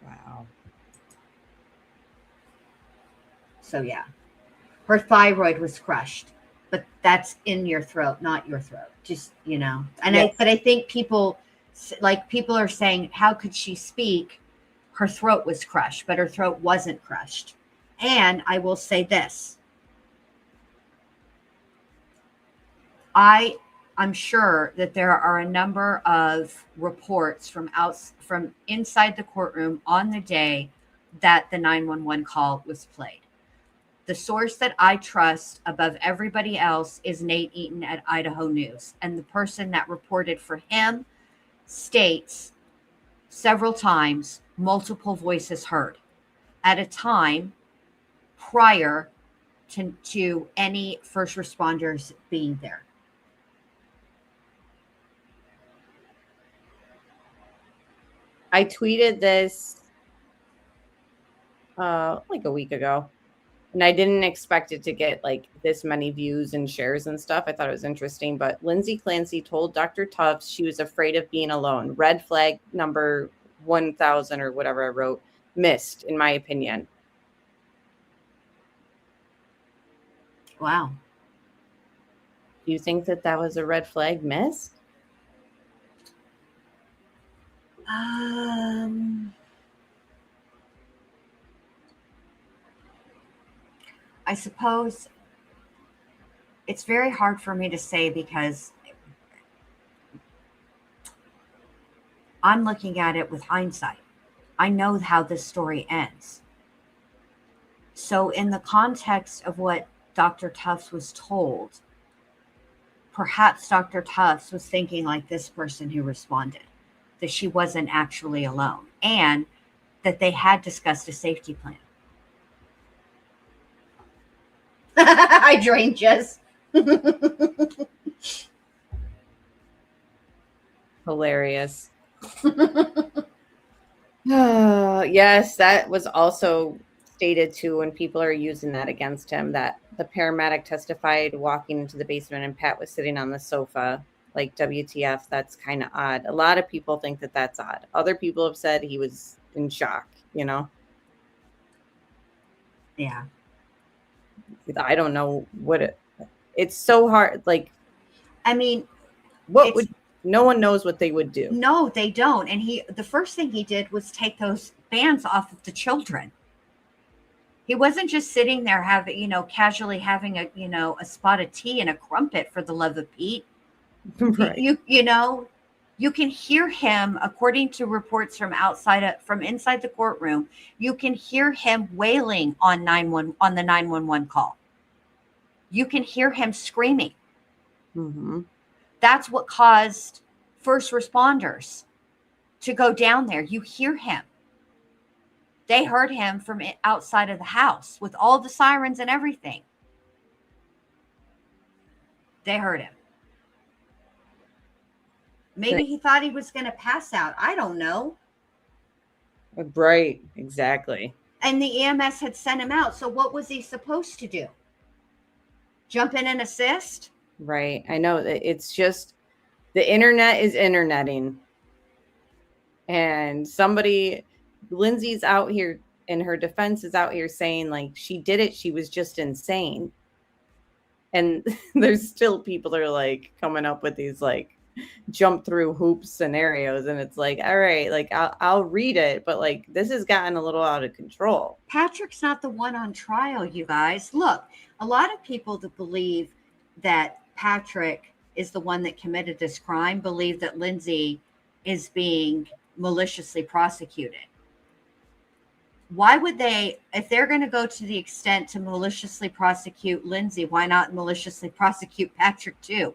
Wow. So yeah, her thyroid was crushed, but that's in your throat, not your throat. Just, and yes. I think people are saying, how could she speak? Her throat was crushed, but her throat wasn't crushed. And I will say this. I'm sure that there are a number of reports from inside the courtroom on the day that the 911 call was played. The source that I trust above everybody else is Nate Eaton at Idaho News. And the person that reported for him states several times, multiple voices heard at a time prior to any first responders being there. I tweeted this like a week ago, and I didn't expect it to get like this many views and shares and stuff. I thought it was interesting, but Lindsay Clancy told Dr. Tufts she was afraid of being alone. Red flag number 1000 or whatever I wrote, missed, in my opinion. Wow. Do you think that that was a red flag missed? I suppose it's very hard for me to say because I'm looking at it with hindsight. I know how this story ends. So in the context of what Dr. Tufts was told, perhaps Dr. Tufts was thinking like this person who responded, that she wasn't actually alone and that they had discussed a safety plan. Hydrangeas. Hilarious. Yes, that was also stated too when people are using that against him, that the paramedic testified walking into the basement and Pat was sitting on the sofa. Like, WTF, that's kind of odd. A lot of people think that that's odd. Other people have said he was in shock, you know? Yeah. I don't know what it's so hard. Like, I mean, no one knows what they would do. No, they don't. And the first thing he did was take those bands off of the children. He wasn't just sitting there casually having a spot of tea and a crumpet, for the love of Pete. Right. You can hear him, according to reports from inside the courtroom, you can hear him wailing on the 911 call. You can hear him screaming. Mm-hmm. That's what caused first responders to go down there. You hear him. They heard him from outside of the house with all the sirens and everything. They heard him. Maybe he thought he was going to pass out. I don't know. Right, exactly. And the EMS had sent him out. So what was he supposed to do? Jump in and assist? Right. I know that it's just the internet is interneting. And Lindsay's out here, and her defense is out here saying like she did it. She was just insane. And there's still people that are like coming up with these like jump through hoops scenarios, and it's like, all right, like I'll read it, but like this has gotten a little out of control. Patrick's not the one on trial, you guys. Look, a lot of people that believe that Patrick is the one that committed this crime believe that Lindsay is being maliciously prosecuted. Why would they, if they're going to go to the extent to maliciously prosecute Lindsay, why not maliciously prosecute Patrick too?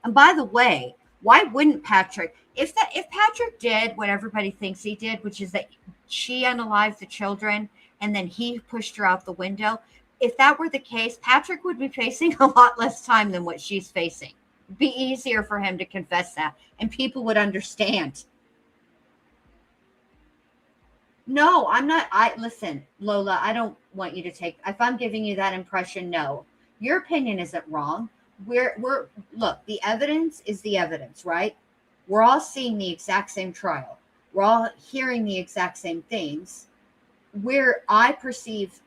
And by the way, why wouldn't Patrick, if Patrick did what everybody thinks he did, which is that she unalived the children and then he pushed her out the window, if that were the case, Patrick would be facing a lot less time than what she's facing. It'd be easier for him to confess that, and people would understand. No, I'm not. Listen, Lola, I don't want you to take, if I'm giving you that impression, no, your opinion isn't wrong. Look, the evidence is the evidence, right? We're all seeing the exact same trial. We're all hearing the exact same things. Where I perceive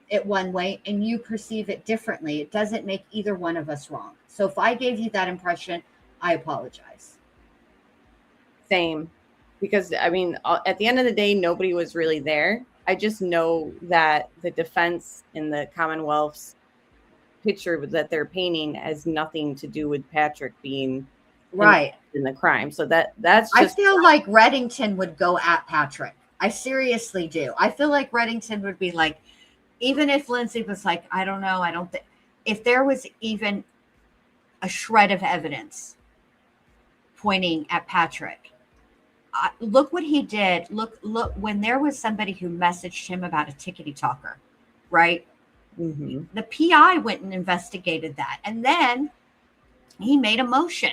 it one way and you perceive it differently, it doesn't make either one of us wrong. So if I gave you that impression, I apologize. Same. Because, I mean, at the end of the day, nobody was really there. I just know that the defense in the Commonwealth's picture that they're painting has nothing to do with Patrick being right in the crime. So that's just, I feel like Reddington would go at Patrick. I seriously do. I feel like Reddington would be like, even if Lindsay was like, I don't know, I don't think, if there was even a shred of evidence pointing at Patrick, look what he did. Look, when there was somebody who messaged him about a tickety talker, right? Mm-hmm. The PI went and investigated that. And then he made a motion.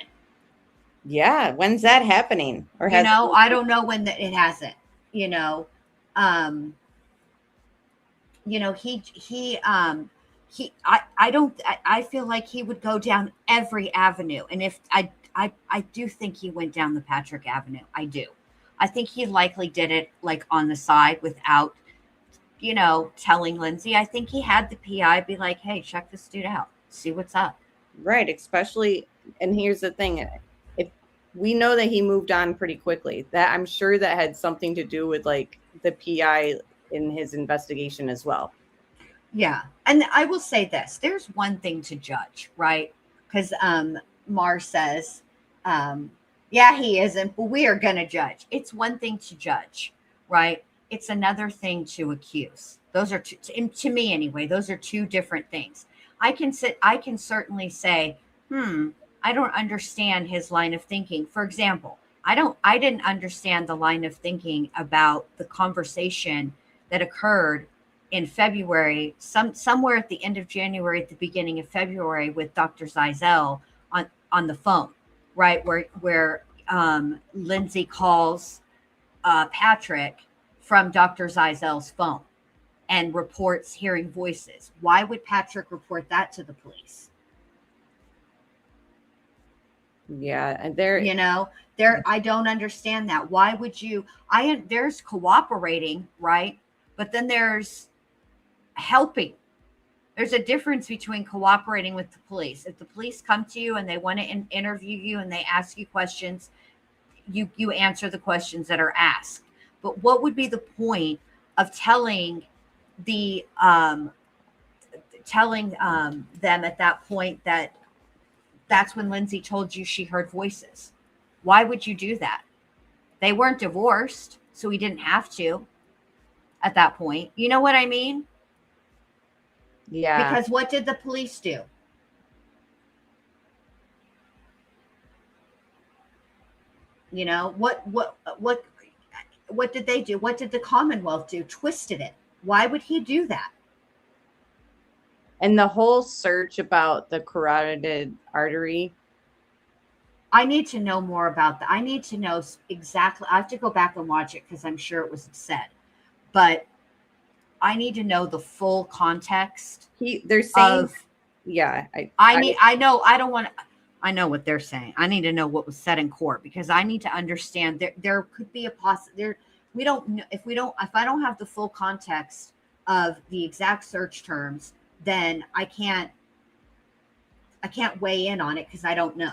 Yeah. When's that happening? Or You know, I don't know when it hasn't, you know. You know, I feel like he would go down every avenue. And if I do think he went down the Patrick Avenue. I do. I think he likely did it like on the side without, you know, telling Lindsay. I think he had the PI be like, hey, check this dude out. See what's up. Right. Especially, and here's the thing. If we know that he moved on pretty quickly, that I'm sure that had something to do with like the PI in his investigation as well. Yeah. And I will say this, there's one thing to judge, right? Because Mar says, yeah, he isn't, but we are going to judge. It's one thing to judge, right? It's another thing to accuse. Those are two, to me anyway, those are two different things. I can certainly say, I don't understand his line of thinking. For example, I didn't understand the line of thinking about the conversation that occurred in February, somewhere at the end of January, at the beginning of February, with Dr. Zeisel on the phone, right? Where Lindsay calls Patrick from Dr. Zeisel's phone and reports hearing voices. Why would Patrick report that to the police? Yeah, and I don't understand that. Why would you? There's cooperating, right? But then there's helping. There's a difference between cooperating with the police. If the police come to you and they want to interview you and they ask you questions, you answer the questions that are asked. But what would be the point of telling them at that point that that's when Lindsay told you she heard voices? Why would you do that? They weren't divorced, so he didn't have to at that point. You know what I mean? Yeah. Because what did the police do? You know, what did they do? What did the Commonwealth do? Twisted it. Why would he do that? And the whole search about the carotid artery. I need to know more about that. I need to know exactly. I have to go back and watch it because I'm sure it was said. But I need to know the full context. They're saying, yeah. I know. I don't want to. I know what they're saying. I need to know what was said in court because I need to understand. There could be a there. We don't know if I don't have the full context of the exact search terms, then I can't weigh in on it because I don't know.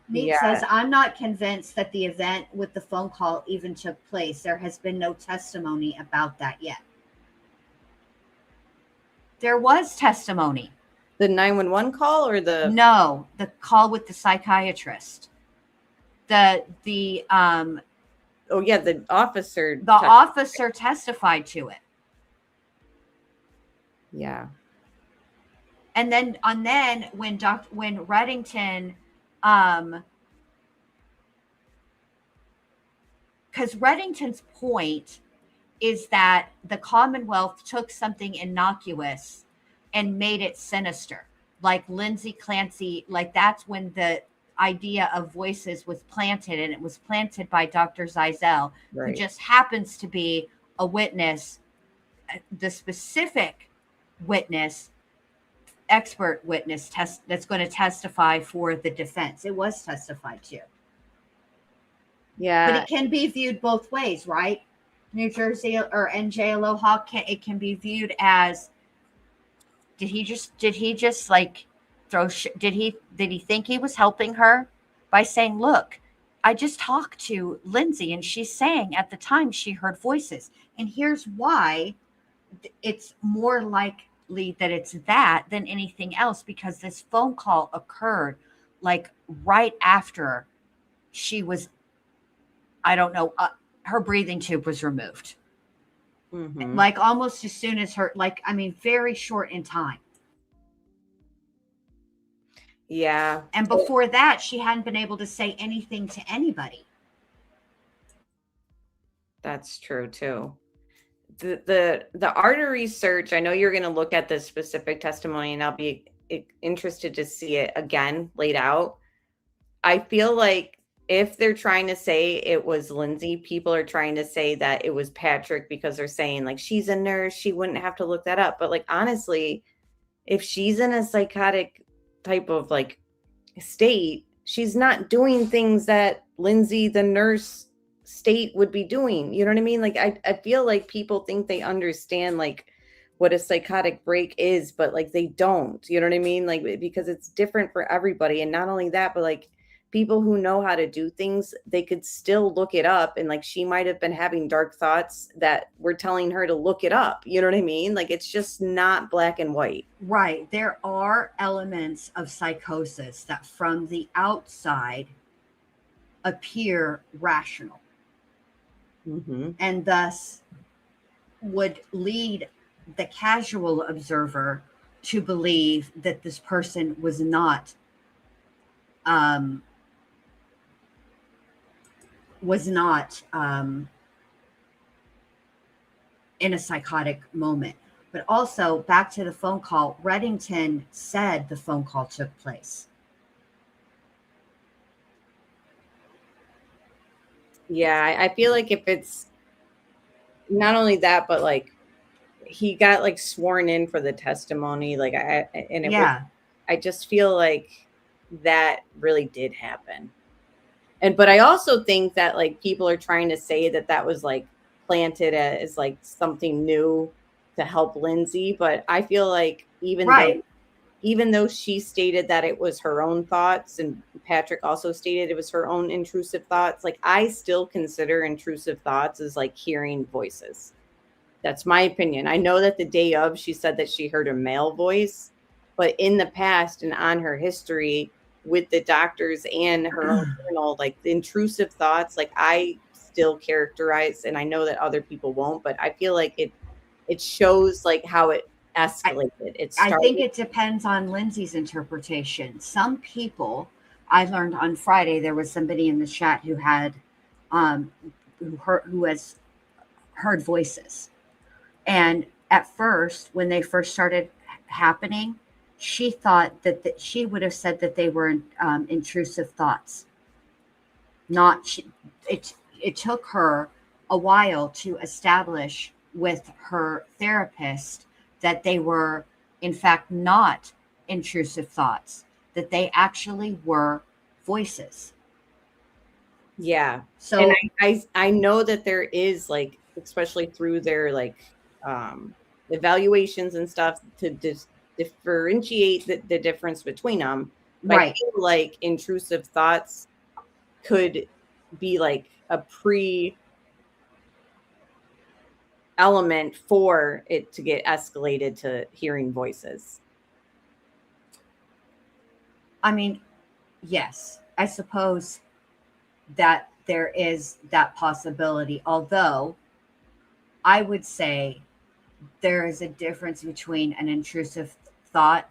Nate says, I'm not convinced that the event with the phone call even took place. There has been no testimony about that yet. There was testimony. The 911 call or No, the call with the psychiatrist. The officer. The officer testified to it. Yeah. And then when Reddington, because Reddington's point is that the Commonwealth took something innocuous and made it sinister, like Lindsay Clancy, like that's when the idea of voices was planted, and it was planted by Dr. Zeisel, who just happens to be a witness, the specific witness, expert witness that's going to testify for the defense. It was testified to. Yeah. But it can be viewed both ways, right? New Jersey or NJ Aloha, it can be viewed as, did he just like throw did he think he was helping her by saying, look, I just talked to Lindsay and she's saying at the time she heard voices, and here's why it's more likely that it's that than anything else, because this phone call occurred like right after she was, I don't know, her breathing tube was removed. like almost as soon as her, like, I mean, very short in time. Yeah. And before that, she hadn't been able to say anything to anybody. That's true too. The artery search, I know you're going to look at the specific testimony, and I'll be interested to see it again laid out. I feel like if they're trying to say it was Lindsay, people are trying to say that it was Patrick because they're saying like she's a nurse, she wouldn't have to look that up. But like honestly, if she's in a psychotic type of like state, she's not doing things that Lindsay, the nurse state, would be doing. You know what I mean? Like I feel like people think they understand like what a psychotic break is, but like they don't. You know what I mean? Like because it's different for everybody. And not only that, but like people who know how to do things, they could still look it up. And like she might have been having dark thoughts that were telling her to look it up. You know what I mean? Like it's just not black and white. Right. There are elements of psychosis that from the outside appear rational. And thus would lead the casual observer to believe that this person was not in a psychotic moment. But also back to the phone call, Reddington said the phone call took place. Yeah, I feel like if it's not only that, but like he got like sworn in for the testimony, like I just feel like that really did happen. But I also think that like people are trying to say that that was like planted as like something new to help Lindsay, but I feel like even though she stated that it was her own thoughts and Patrick also stated it was her own intrusive thoughts, like I still consider intrusive thoughts as like hearing voices. That's my opinion. I know that the day of she said that she heard a male voice, but in the past and on her history with the doctors and her own journal, like the intrusive thoughts, like I still characterize, and I know that other people won't, but I feel like it shows like how it escalated. I think it depends on Lindsay's interpretation. Some people, I learned on Friday, there was somebody in the chat who had who has heard voices. And at first, when they first started happening, she thought that she would have said that they were intrusive thoughts. It took her a while to establish with her therapist that they were, in fact, not intrusive thoughts, that they actually were voices. Yeah. So and I know that there is like, especially through their like evaluations and stuff to differentiate the difference between them. But I feel like intrusive thoughts could be like a element for it to get escalated to hearing voices. I mean, yes, I suppose that there is that possibility, although I would say there is a difference between an intrusive thought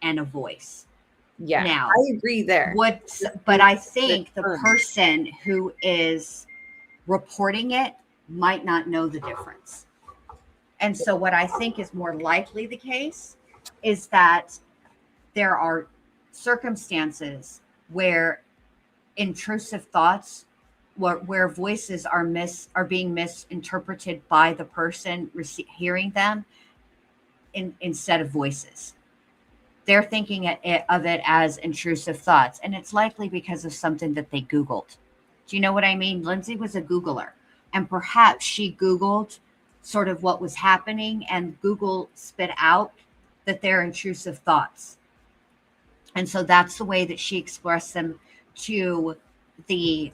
and a voice. Yeah, now, I agree there. But I think the person who is reporting it might not know the difference. And so what I think is more likely the case is that there are circumstances where intrusive thoughts, where voices are being misinterpreted by the person hearing them instead of voices. They're thinking of it as intrusive thoughts. And it's likely because of something that they Googled. Do you know what I mean? Lindsay was a Googler. And perhaps she Googled sort of what was happening, and Google spit out that they're intrusive thoughts. And so that's the way that she expressed them to the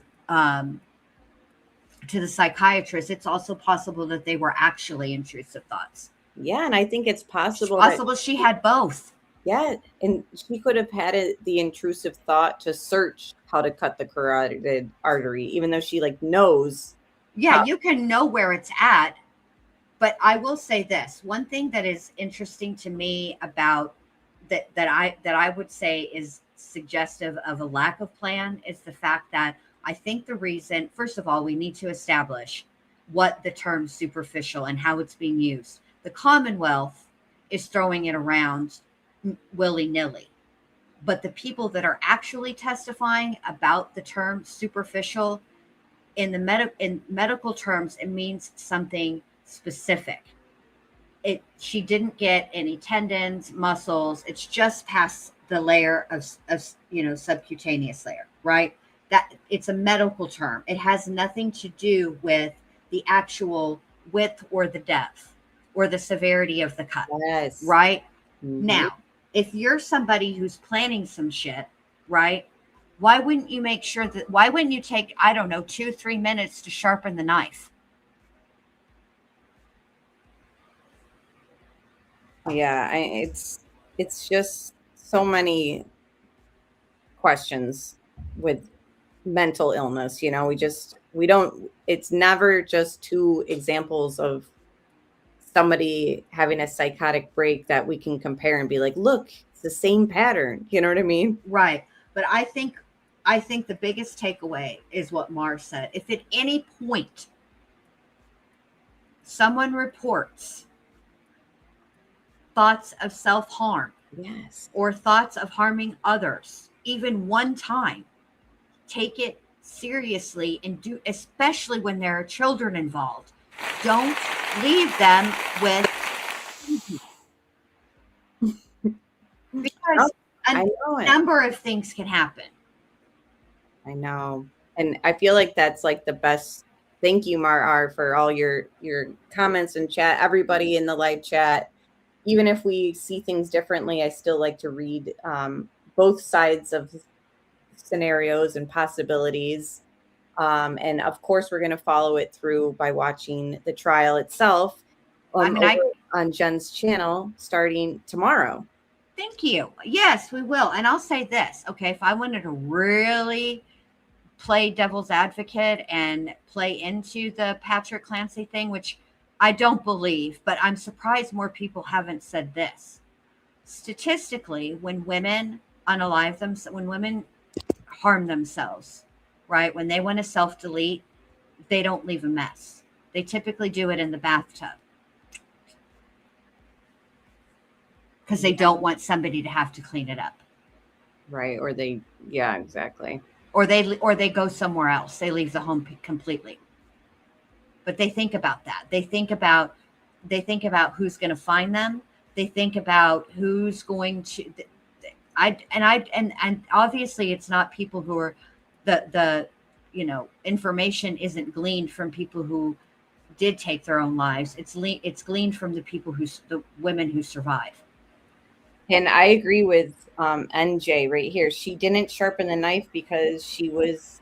psychiatrist. It's also possible that they were actually intrusive thoughts. Yeah, and I think it's possible. She had both. Yeah, and she could have had the intrusive thought to search how to cut the carotid artery, even though she like knows. Yeah, you can know where it's at. But I will say this, one thing that is interesting to me about that I would say is suggestive of a lack of plan is the fact that I think the reason, first of all, we need to establish what the term superficial and how it's being used. The Commonwealth is throwing it around willy-nilly, but the people that are actually testifying about the term superficial in medical terms, it means something specific. She didn't get any tendons, muscles. It's just past the layer of subcutaneous layer, right? That it's a medical term. It has nothing to do with the actual width or the depth or the severity of the cut. Yes. Right? Mm-hmm. Now, if you're somebody who's planning some shit, right? Why wouldn't you make sure that, why wouldn't you take, I don't know, 2-3 minutes to sharpen the knife? Yeah, it's just so many questions with mental illness. We don't, it's never just two examples of somebody having a psychotic break that we can compare and be like, look, it's the same pattern. You know what I mean? Right. But I think the biggest takeaway is what Mars said. If at any point someone reports thoughts of self-harm, yes, or thoughts of harming others, even one time, take it seriously and do, especially when there are children involved. Don't leave them with because a number of things can happen. I know. And I feel like that's like the best. Thank you, Mar, for all your comments and chat. Everybody in the live chat. Even if we see things differently, I still like to read both sides of scenarios and possibilities. And of course, we're going to follow it through by watching the trial itself on Jen's channel starting tomorrow. Thank you. Yes, we will. And I'll say this, okay, if I wanted to really play devil's advocate and play into the Patrick Clancy thing, which I don't believe, but I'm surprised more people haven't said this. Statistically, when women unalive themselves, when women harm themselves, right? When they want to self-delete, they don't leave a mess. They typically do it in the bathtub because they don't want somebody to have to clean it up. Right. Or they, yeah, exactly. Or they go somewhere else. They leave the home completely. But they think about that. They think about who's going to find them. They think about who's going to. And obviously, it's not people who are the information isn't gleaned from people who did take their own lives. It's gleaned from the women who survive. And I agree with NJ right here. She didn't sharpen the knife because she was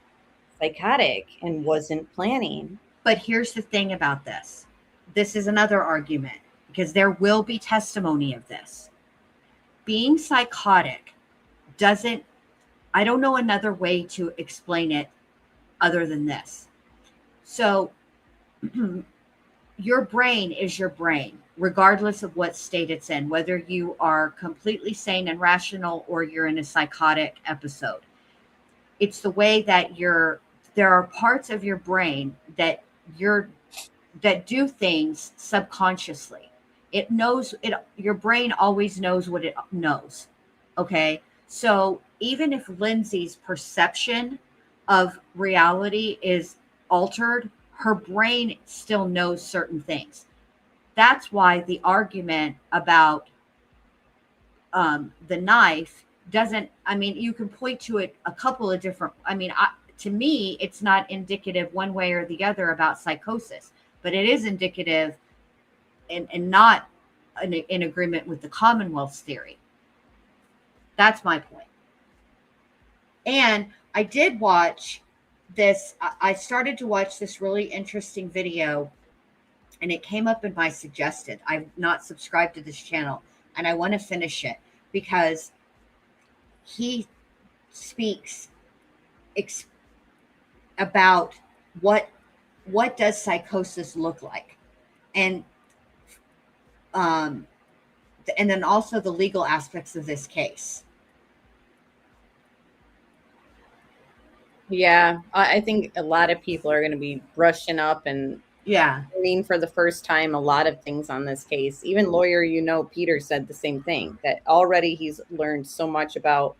psychotic and wasn't planning. But here's the thing about this. This is another argument because there will be testimony of this. Being psychotic doesn't, I don't know another way to explain it other than this. So your brain is your brain, regardless of what state it's in, whether you are completely sane and rational or you're in a psychotic episode. It's the way that there are parts of your brain that do things subconsciously. It knows it. Your brain always knows what it knows. Okay. So even if Lindsay's perception of reality is altered, her brain still knows certain things. That's why the argument about the knife doesn't, I mean, you can point to it a couple of different, to me, it's not indicative one way or the other about psychosis, but it is indicative and not in agreement with the Commonwealth's theory. That's my point. And I did watch this. I started to watch this really interesting video and it came up in my suggested. I've not subscribed to this channel and I want to finish it because he speaks about what does psychosis look like. And and then also the legal aspects of this case. Yeah, I think a lot of people are going to be brushing up and learning for the first time a lot of things on this case. Even lawyer, Peter said the same thing, that already he's learned so much about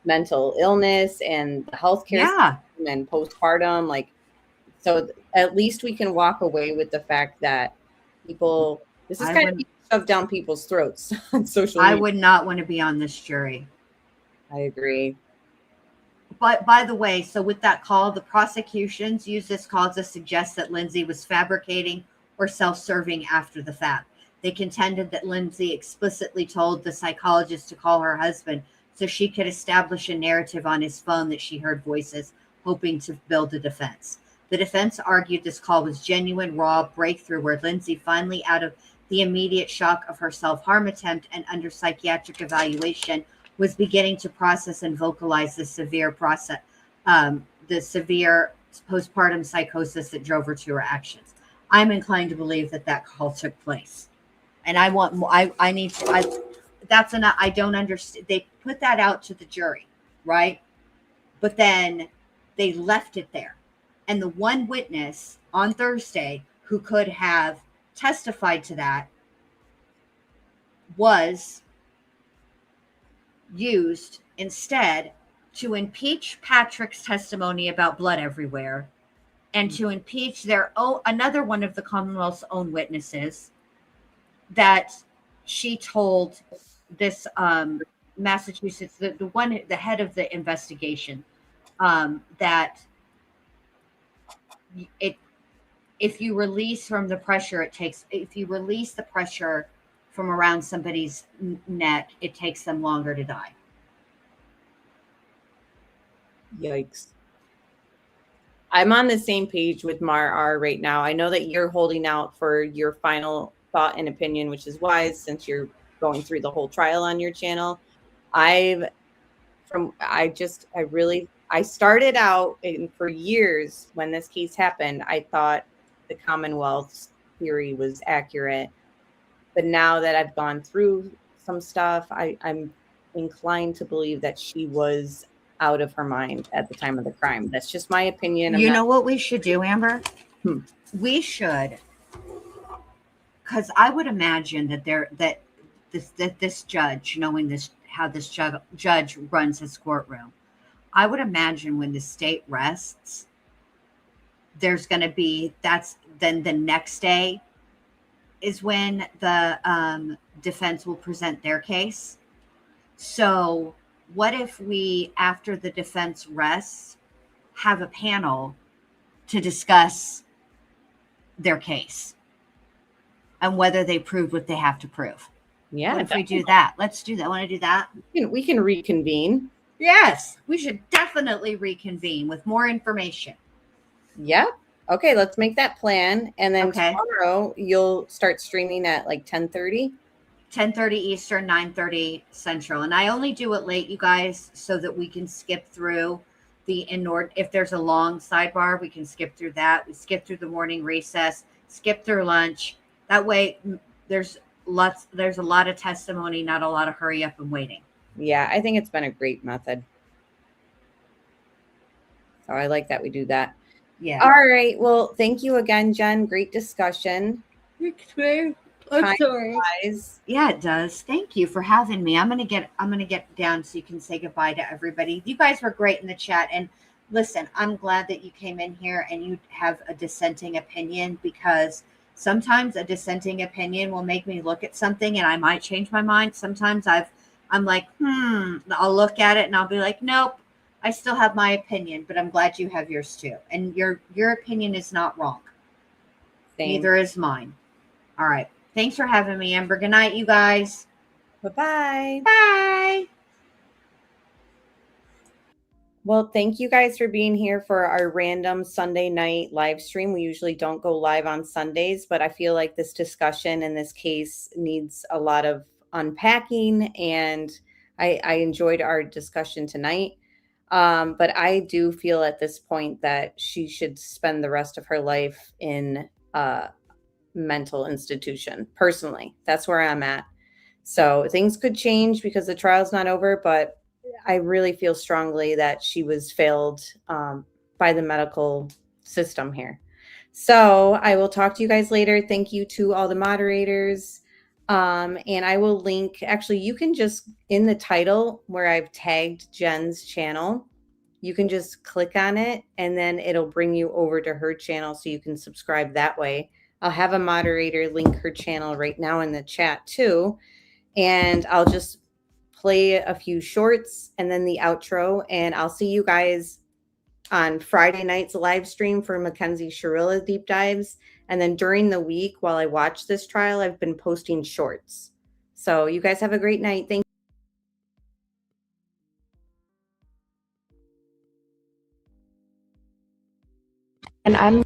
mental illness and the healthcare system and postpartum. Like, so at least we can walk away with the fact that this is kind of shoved down people's throats on social media. I would not want to be on this jury. I agree. But by the way, so with that call, the prosecutions used this call to suggest that Lindsay was fabricating or self-serving after the fact. They contended that Lindsay explicitly told the psychologist to call her husband so she could establish a narrative on his phone that she heard voices, hoping to build a defense. The defense argued this call was genuine, raw breakthrough where Lindsay, finally out of the immediate shock of her self-harm attempt and under psychiatric evaluation, was beginning to process and vocalize the severe postpartum psychosis that drove her to her actions. I'm inclined to believe that call took place. And I want more. That's enough. I don't understand. They put that out to the jury, right? But then they left it there. And the one witness on Thursday who could have testified to that was used instead to impeach Patrick's testimony about blood everywhere and to impeach another one of the Commonwealth's own witnesses that she told this Massachusetts, the head of the investigation, that if you release the pressure from around somebody's neck, it takes them longer to die. Yikes. I'm on the same page with Mar R right now. I know that you're holding out for your final thought and opinion, which is wise since you're going through the whole trial on your channel. I started out for years when this case happened, I thought the Commonwealth's theory was accurate. But now that I've gone through some stuff, I'm inclined to believe that she was out of her mind at the time of the crime. That's just my opinion. You know what we should do, Amber? We should, because I would imagine that this judge, knowing how this judge runs his courtroom, I would imagine when the state rests, there's going to be then the next day is when the defense will present their case. So what if we, after the defense rests, have a panel to discuss their case and whether they proved what they have to prove? Yeah. What if we do that? Let's do that. Want to do that? We can reconvene. Yes, we should definitely reconvene with more information. Yeah. Okay, let's make that plan. And then tomorrow you'll start streaming at like 10:30? 10:30 Eastern, 9:30 Central. And I only do it late, you guys, so that we can skip through if there's a long sidebar, we can skip through that. We skip through the morning recess, skip through lunch. That way there's a lot of testimony, not a lot of hurry up and waiting. Yeah, I think it's been a great method. So I like that we do that. Yeah. All right. Well, thank you again, Jen. Great discussion. I'm sorry. Yeah, it does. Thank you for having me. I'm gonna get down so you can say goodbye to everybody. You guys were great in the chat, and listen, I'm glad that you came in here and you have a dissenting opinion, because sometimes a dissenting opinion will make me look at something and I might change my mind. Sometimes I'm like, I'll look at it and I'll be like, nope, I still have my opinion, but I'm glad you have yours too. And your opinion is not wrong. Same. Neither is mine. All right. Thanks for having me, Amber. Good night, you guys. Bye-bye. Bye. Well, thank you guys for being here for our random Sunday night live stream. We usually don't go live on Sundays, but I feel like this discussion in this case needs a lot of unpacking, and I enjoyed our discussion tonight. But I do feel at this point that she should spend the rest of her life in mental institution. Personally, that's where I'm at. So things could change because the trial's not over, but I really feel strongly that she was failed by the medical system here. So I will talk to you guys later. Thank you to all the moderators. And I will link, actually, you can just, in the title where I've tagged Jen's channel, you can just click on it and then it'll bring you over to her channel so you can subscribe that way. I'll have a moderator link her channel right now in the chat too. And I'll just play a few shorts and then the outro. And I'll see you guys on Friday night's live stream for Mackenzie Sharilla deep dives. And then during the week while I watch this trial, I've been posting shorts. So you guys have a great night. Thank you.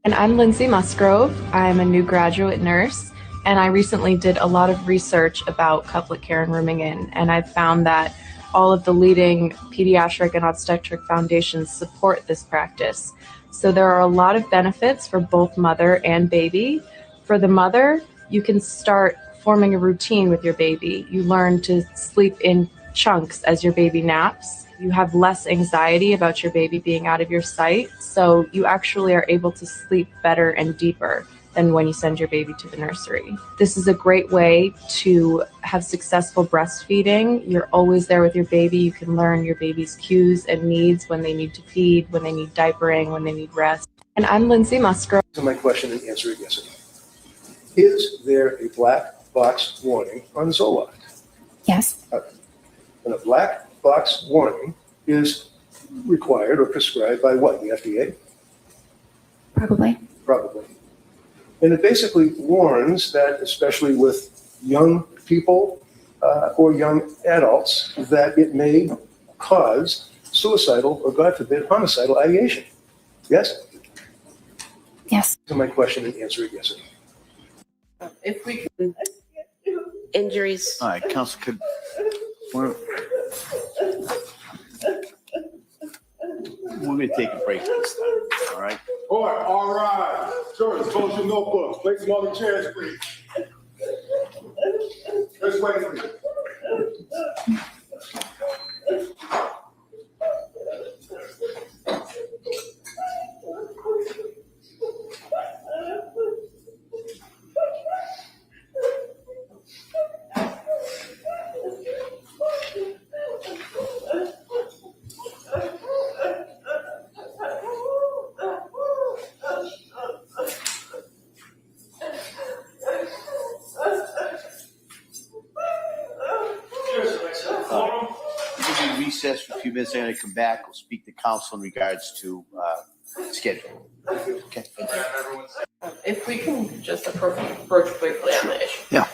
And I'm Lindsay Musgrove. I'm a new graduate nurse, and I recently did a lot of research about couplet care and rooming in, and I've found that all of the leading pediatric and obstetric foundations support this practice. So there are a lot of benefits for both mother and baby. For the mother, you can start forming a routine with your baby. You learn to sleep in chunks as your baby naps. You have less anxiety about your baby being out of your sight, so you actually are able to sleep better and deeper than when you send your baby to the nursery. This is a great way to have successful breastfeeding. You're always there with your baby. You can learn your baby's cues and needs when they need to feed, when they need diapering, when they need rest. And I'm Lindsay Musgrove. To my question and answer it yes or no. Is there a black box warning on Zoloft? Yes. And a black box warning is required or prescribed by what, the FDA? Probably. Probably. And it basically warns that, especially with young people or young adults, that it may cause suicidal or, God forbid, homicidal ideation. Yes? Yes. To my question and answer it yes or no. If we can. Injuries. All right, Council, could we're going to take a break this time, all right? All right. Sure, close your notebooks. Place them on the chairs, please. Let's wait for you. Recess for a few minutes. I'm going to come back. We'll speak to council in regards to schedule. Okay. If we can just approach briefly on the issue. Yeah.